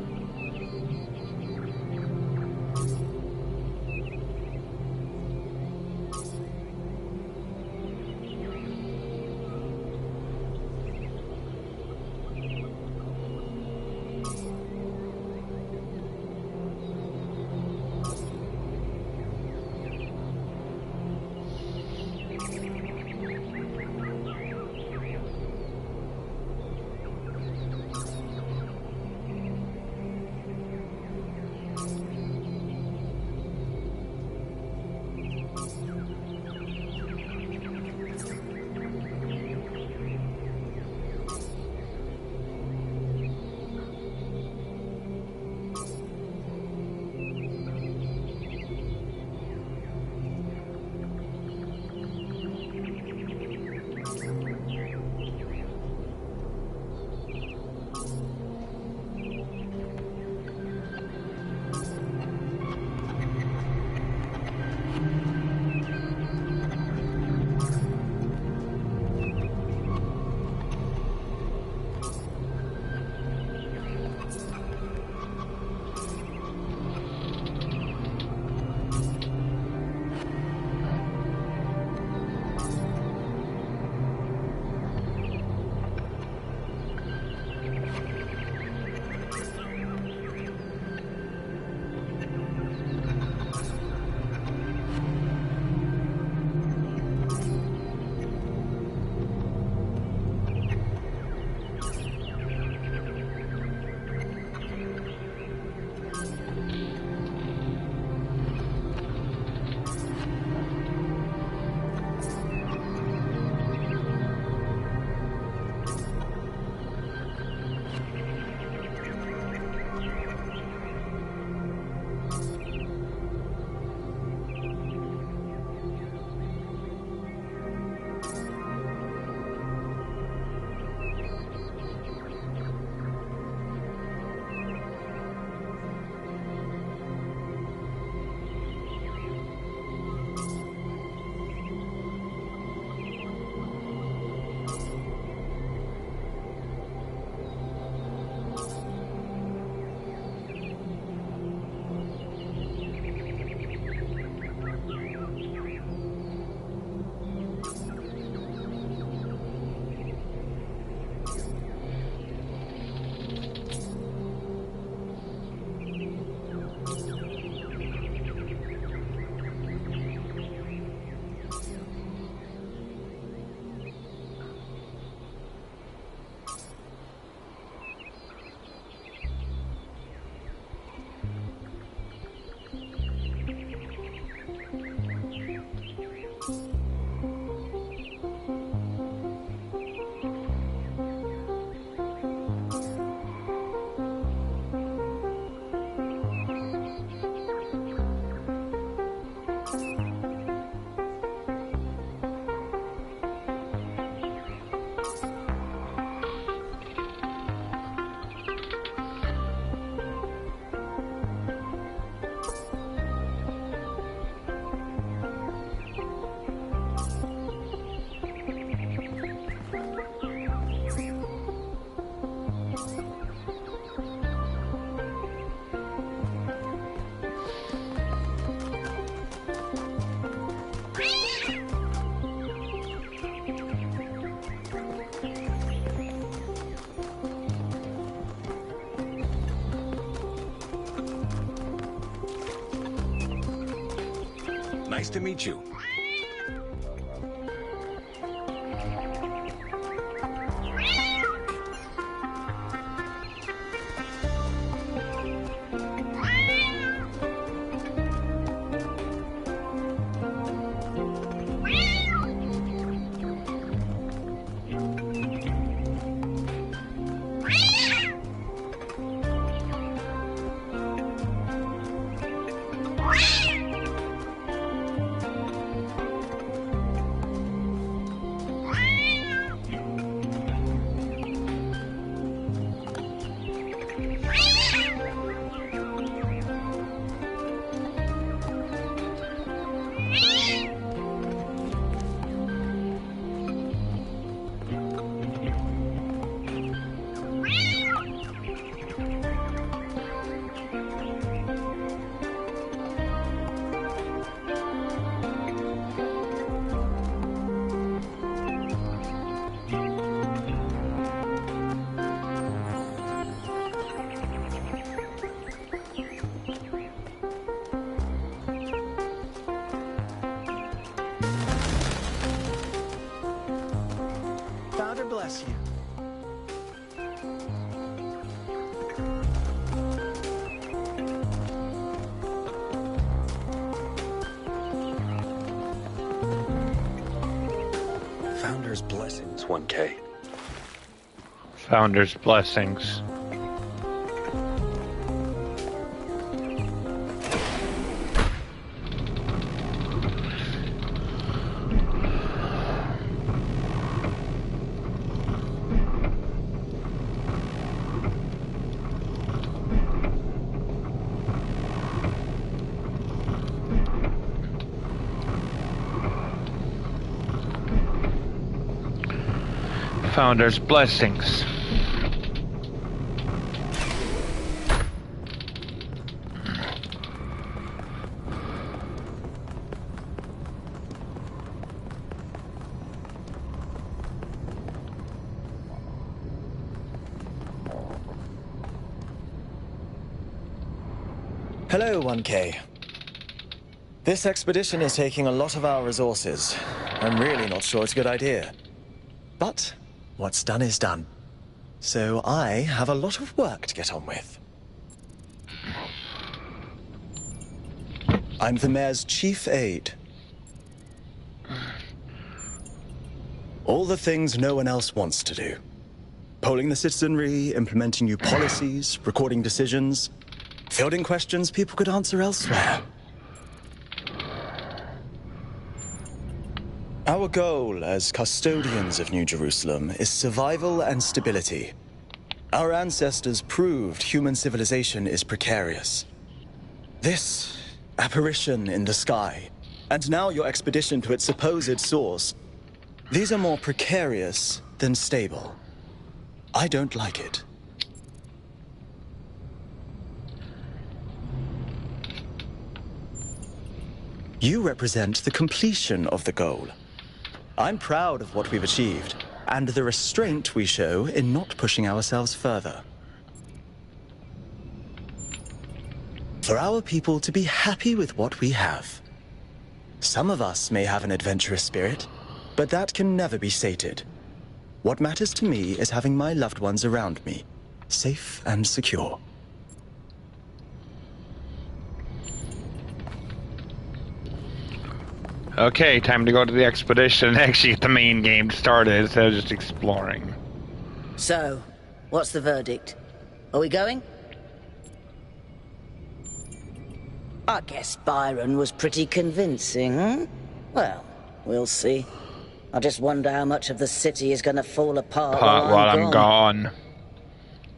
Nice to meet you. Founder bless you. Founder's blessings, 1K. Founder's blessings. Founder's blessings. Hello, 1K. This expedition is taking a lot of our resources. I'm really not sure it's a good idea. But what's done is done. So I have a lot of work to get on with. I'm the mayor's chief aide. All the things no one else wants to do. Polling the citizenry, implementing new policies, recording decisions, fielding questions people could answer elsewhere. Our goal as custodians of New Jerusalem is survival and stability. Our ancestors proved human civilization is precarious. This apparition in the sky, and now your expedition to its supposed source, these are more precarious than stable. I don't like it. You represent the completion of the goal. I'm proud of what we've achieved, and the restraint we show in not pushing ourselves further. For our people to be happy with what we have. Some of us may have an adventurous spirit, but that can never be sated. What matters to me is having my loved ones around me, safe and secure. Okay, time to go to the expedition and actually get the main game started instead of just exploring. So, what's the verdict? Are we going? I guess Byron was pretty convincing, hmm? Well, we'll see. I just wonder how much of the city is going to fall apart while I'm gone.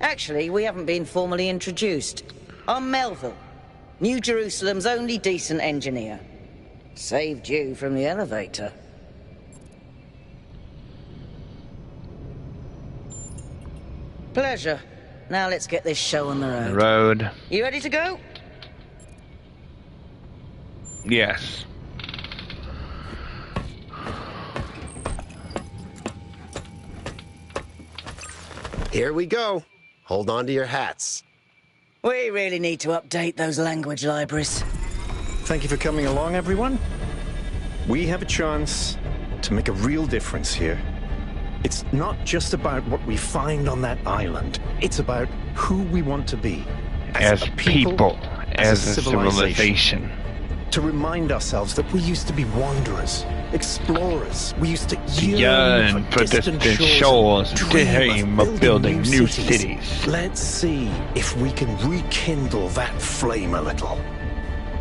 Actually, we haven't been formally introduced. I'm Melville, New Jerusalem's only decent engineer. Saved you from the elevator. Pleasure. Now let's get this show on the road. You ready to go? Yes. Here we go. Hold on to your hats. We really need to update those language libraries. Thank you for coming along, everyone. We have a chance to make a real difference here. It's not just about what we find on that island. It's about who we want to be. As a people, as a civilization. To remind ourselves that we used to be wanderers, explorers. We used to yearn for distant shores, dream of building new cities. Let's see if we can rekindle that flame a little.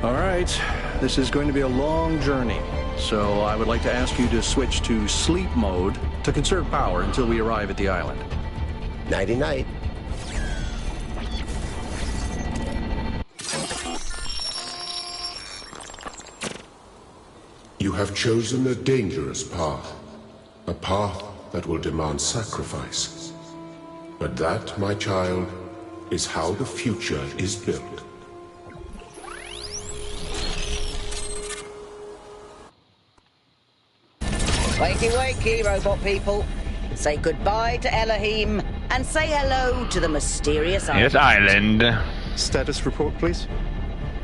All right, this is going to be a long journey, so I would like to ask you to switch to sleep mode to conserve power until we arrive at the island. Nighty-night. You have chosen a dangerous path, a path that will demand sacrifice. But that, my child, is how the future is built. Wakey, wakey, robot people. Say goodbye to Elohim and say hello to the mysterious island. Yes, island. Status report, please.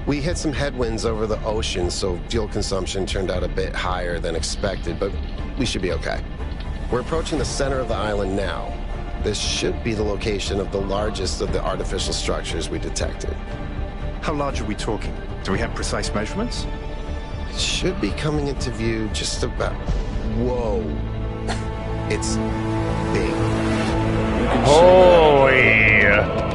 We hit some headwinds over the ocean, so fuel consumption turned out a bit higher than expected, but we should be okay. We're approaching the center of the island now. This should be the location of the largest of the artificial structures we detected. How large are we talking? Do we have precise measurements? Should be coming into view just about... Whoa. It's big. Holy!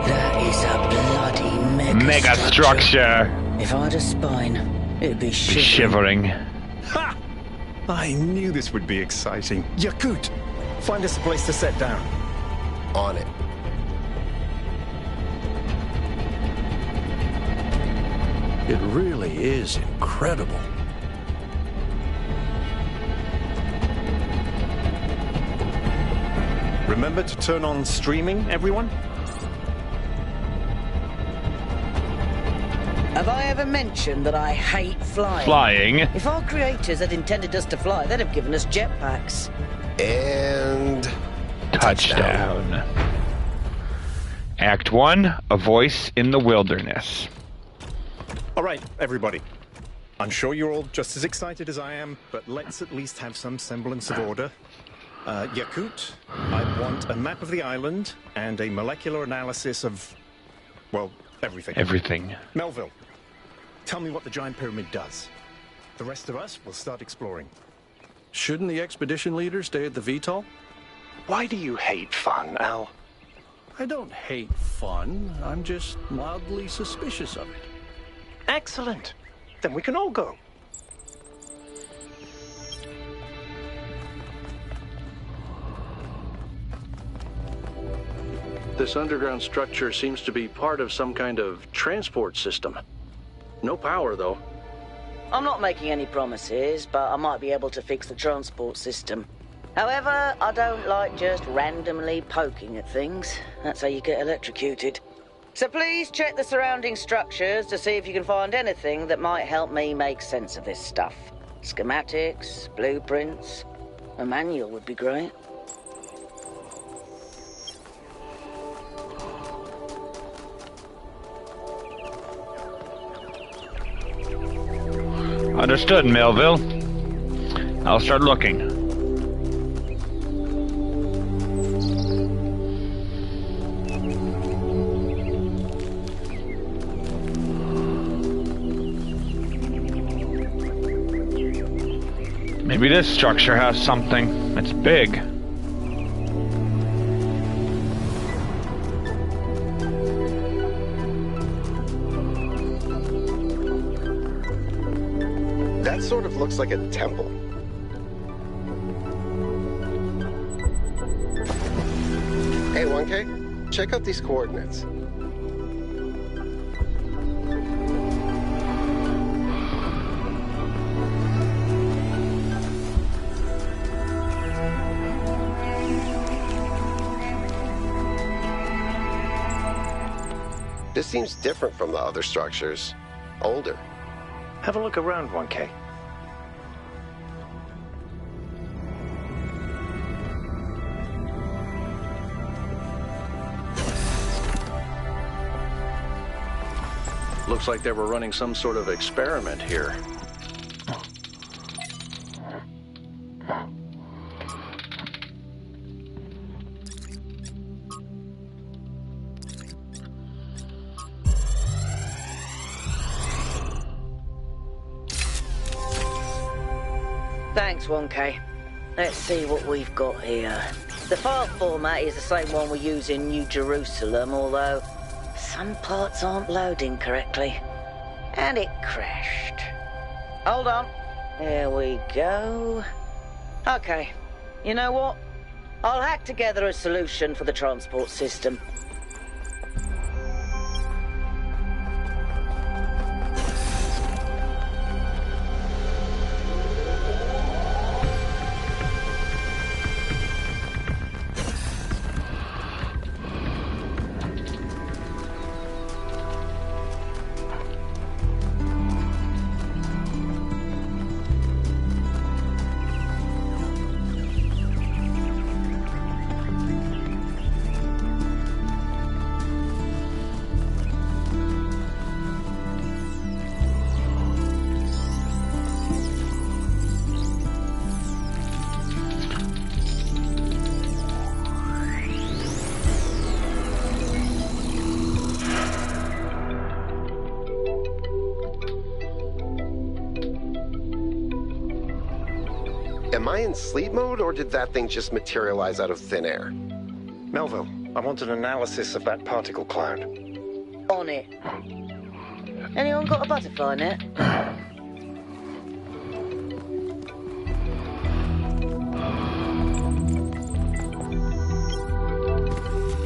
That is a bloody mega structure. If I had a spine, it'd be shivering. Ha! I knew this would be exciting. Yakut, find us a place to set down. On it. It really is incredible. Remember to turn on streaming, everyone? Have I ever mentioned that I hate flying? Flying? If our creators had intended us to fly, they'd have given us jetpacks. And... touchdown. Act 1, A Voice in the Wilderness. All right, everybody. I'm sure you're all just as excited as I am, but let's at least have some semblance of order. Yakut, I want a map of the island and a molecular analysis of, well, everything. Everything. Melville, tell me what the giant pyramid does. The rest of us will start exploring. Shouldn't the expedition leader stay at the VTOL? Why do you hate fun, Al? I don't hate fun. I'm just mildly suspicious of it. Excellent. Then we can all go. This underground structure seems to be part of some kind of transport system. No power, though. I'm not making any promises, but I might be able to fix the transport system. However, I don't like just randomly poking at things. That's how you get electrocuted. So please check the surrounding structures to see if you can find anything that might help me make sense of this stuff. Schematics, blueprints, a manual would be great. Understood, Melville. I'll start looking. Maybe this structure has something. It's big. That sort of looks like a temple. Hey, 1K, check out these coordinates. This seems different from the other structures. Older. Have a look around, 1K. Looks like they were running some sort of experiment here. Thanks, 1K. Let's see what we've got here. The file format is the same one we use in New Jerusalem, although some parts aren't loading correctly. And it crashed. Hold on. Here we go. Okay. You know what? I'll hack together a solution for the transport system. Am I in sleep mode, or did that thing just materialize out of thin air? Melville, I want an analysis of that particle cloud. On it. Anyone got a butterfly net?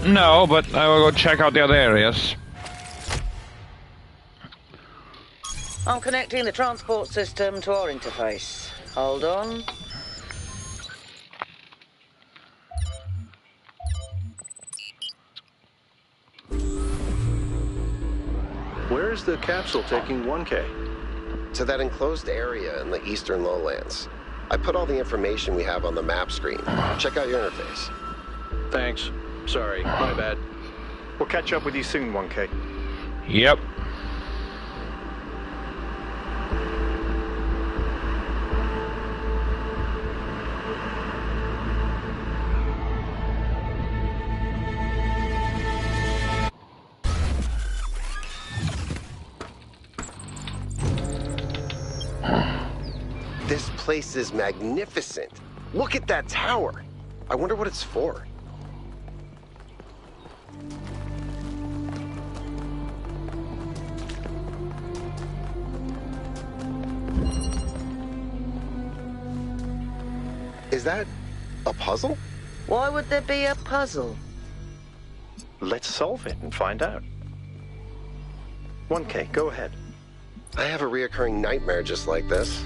No, but I will go check out the other areas. I'm connecting the transport system to our interface. Hold on. Where is the capsule taking 1K? To that enclosed area in the eastern lowlands. I put all the information we have on the map screen. Check out your interface. Thanks. Sorry, my bad. We'll catch up with you soon, 1K. Yep. This place is magnificent. Look at that tower. I wonder what it's for. Is that a puzzle? Why would there be a puzzle? Let's solve it and find out. 1K, go ahead. I have a reoccurring nightmare just like this.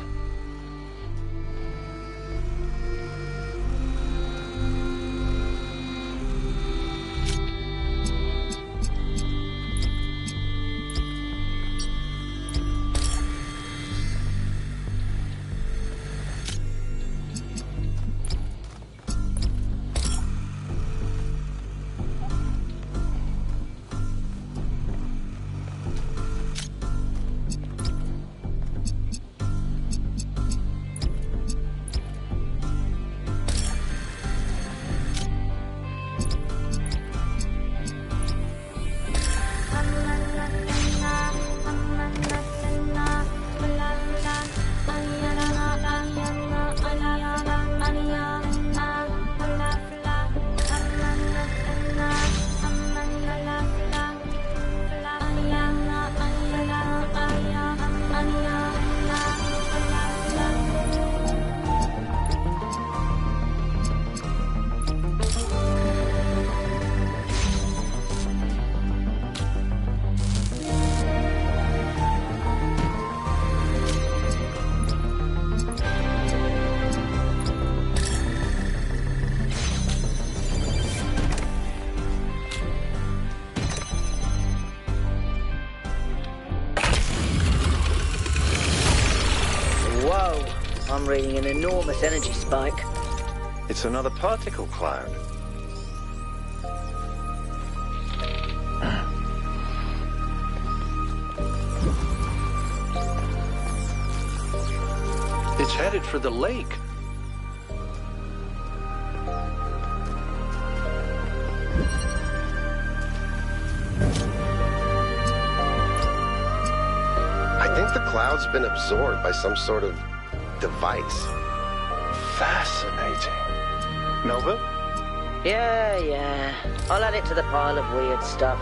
I'm reading an enormous energy spike. It's another particle cloud. It's headed for the lake. I think the cloud's been absorbed by some sort of device. Fascinating. Melville? Yeah. I'll add it to the pile of weird stuff.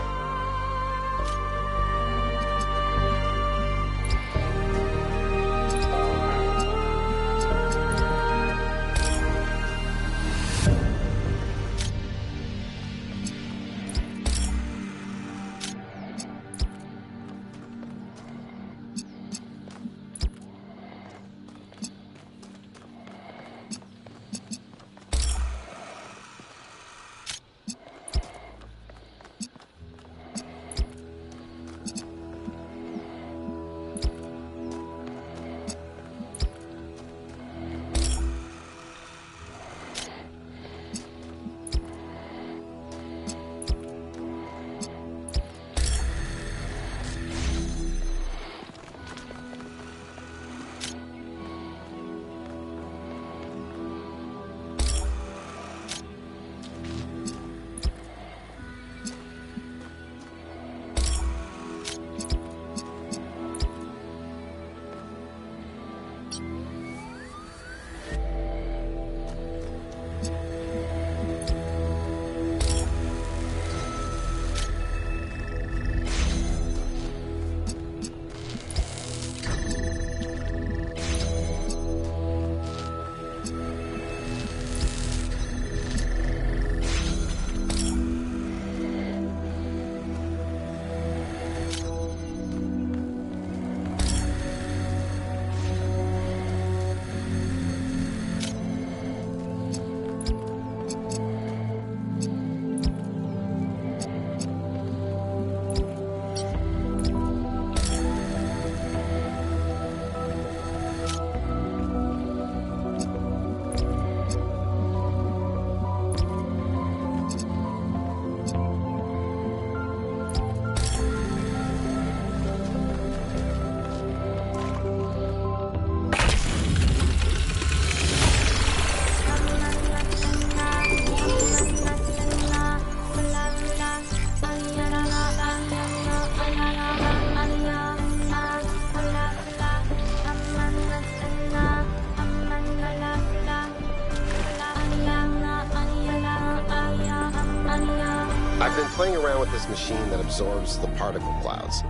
I've been playing around with this machine that absorbs the particle clouds.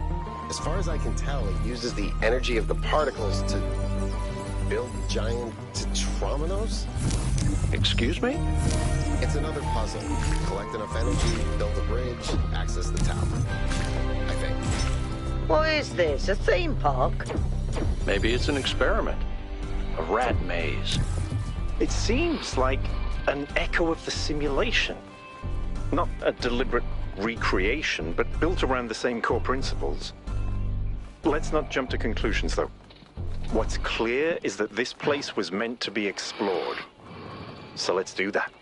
As far as I can tell, it uses the energy of the particles to build giant tetrominos? Excuse me? It's another puzzle. Collect enough energy, build a bridge, access the tower. I think. What is this, a theme park? Maybe it's an experiment. A rat maze. It seems like an echo of the simulation. Not a deliberate recreation, but built around the same core principles. Let's not jump to conclusions, though. What's clear is that this place was meant to be explored. So let's do that.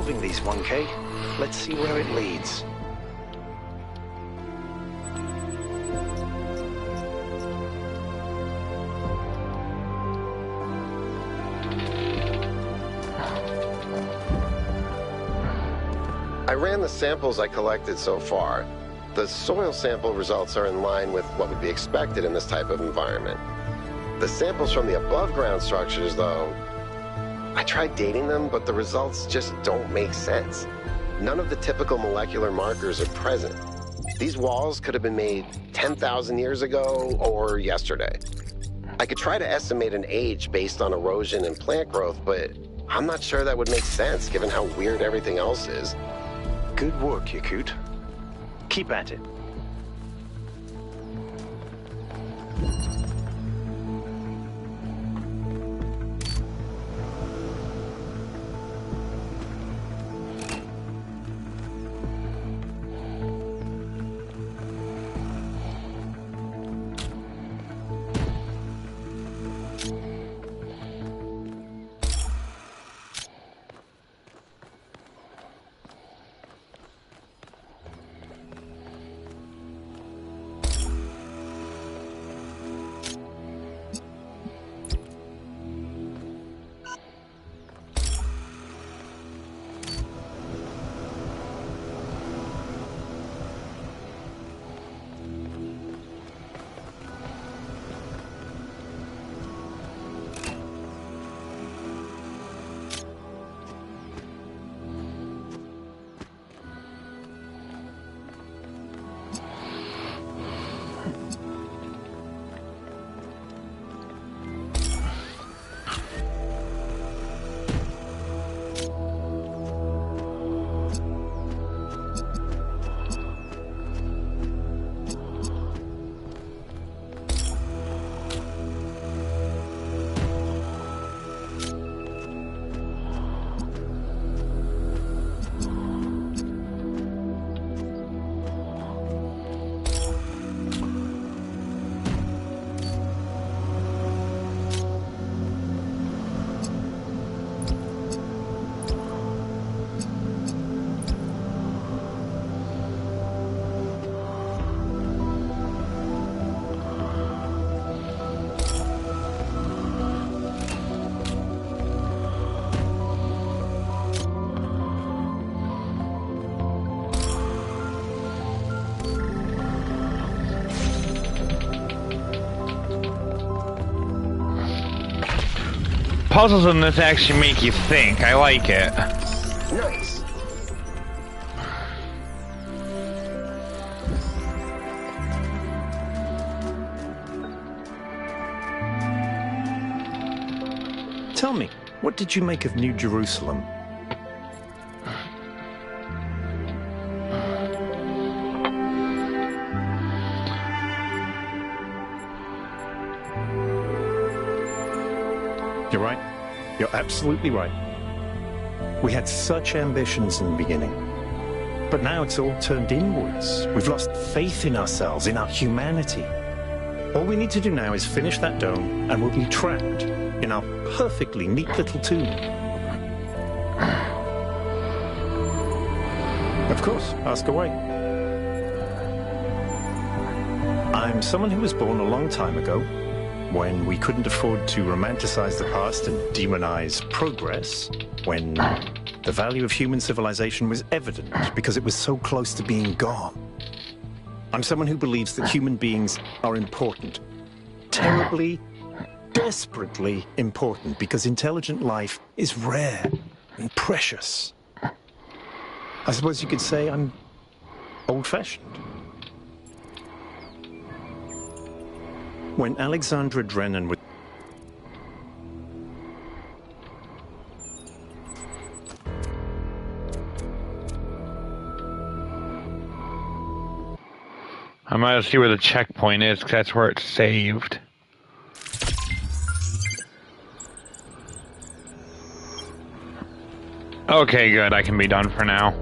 solving these, 1K. Let's see where it leads. I ran the samples I collected so far. The soil sample results are in line with what would be expected in this type of environment. The samples from the above-ground structures, though, I tried dating them, but the results just don't make sense. None of the typical molecular markers are present. These walls could have been made 10,000 years ago or yesterday. I could try to estimate an age based on erosion and plant growth, but I'm not sure that would make sense given how weird everything else is. Good work, Yakut. Keep at it. Puzzles in this actually make you think. I like it. Nice. Tell me, what did you make of New Jerusalem? You're right. You're absolutely right. We had such ambitions in the beginning. But now it's all turned inwards. We've lost faith in ourselves, in our humanity. All we need to do now is finish that dome, and we'll be trapped in our perfectly neat little tomb. Of course, ask away. I'm someone who was born a long time ago, when we couldn't afford to romanticize the past and demonize progress, when the value of human civilization was evident because it was so close to being gone. I'm someone who believes that human beings are important. Terribly, desperately important, because intelligent life is rare and precious. I suppose you could say I'm old-fashioned. When Alexandra Drennan was... I might see where the checkpoint is, because that's where it's saved. Okay, good. I can be done for now.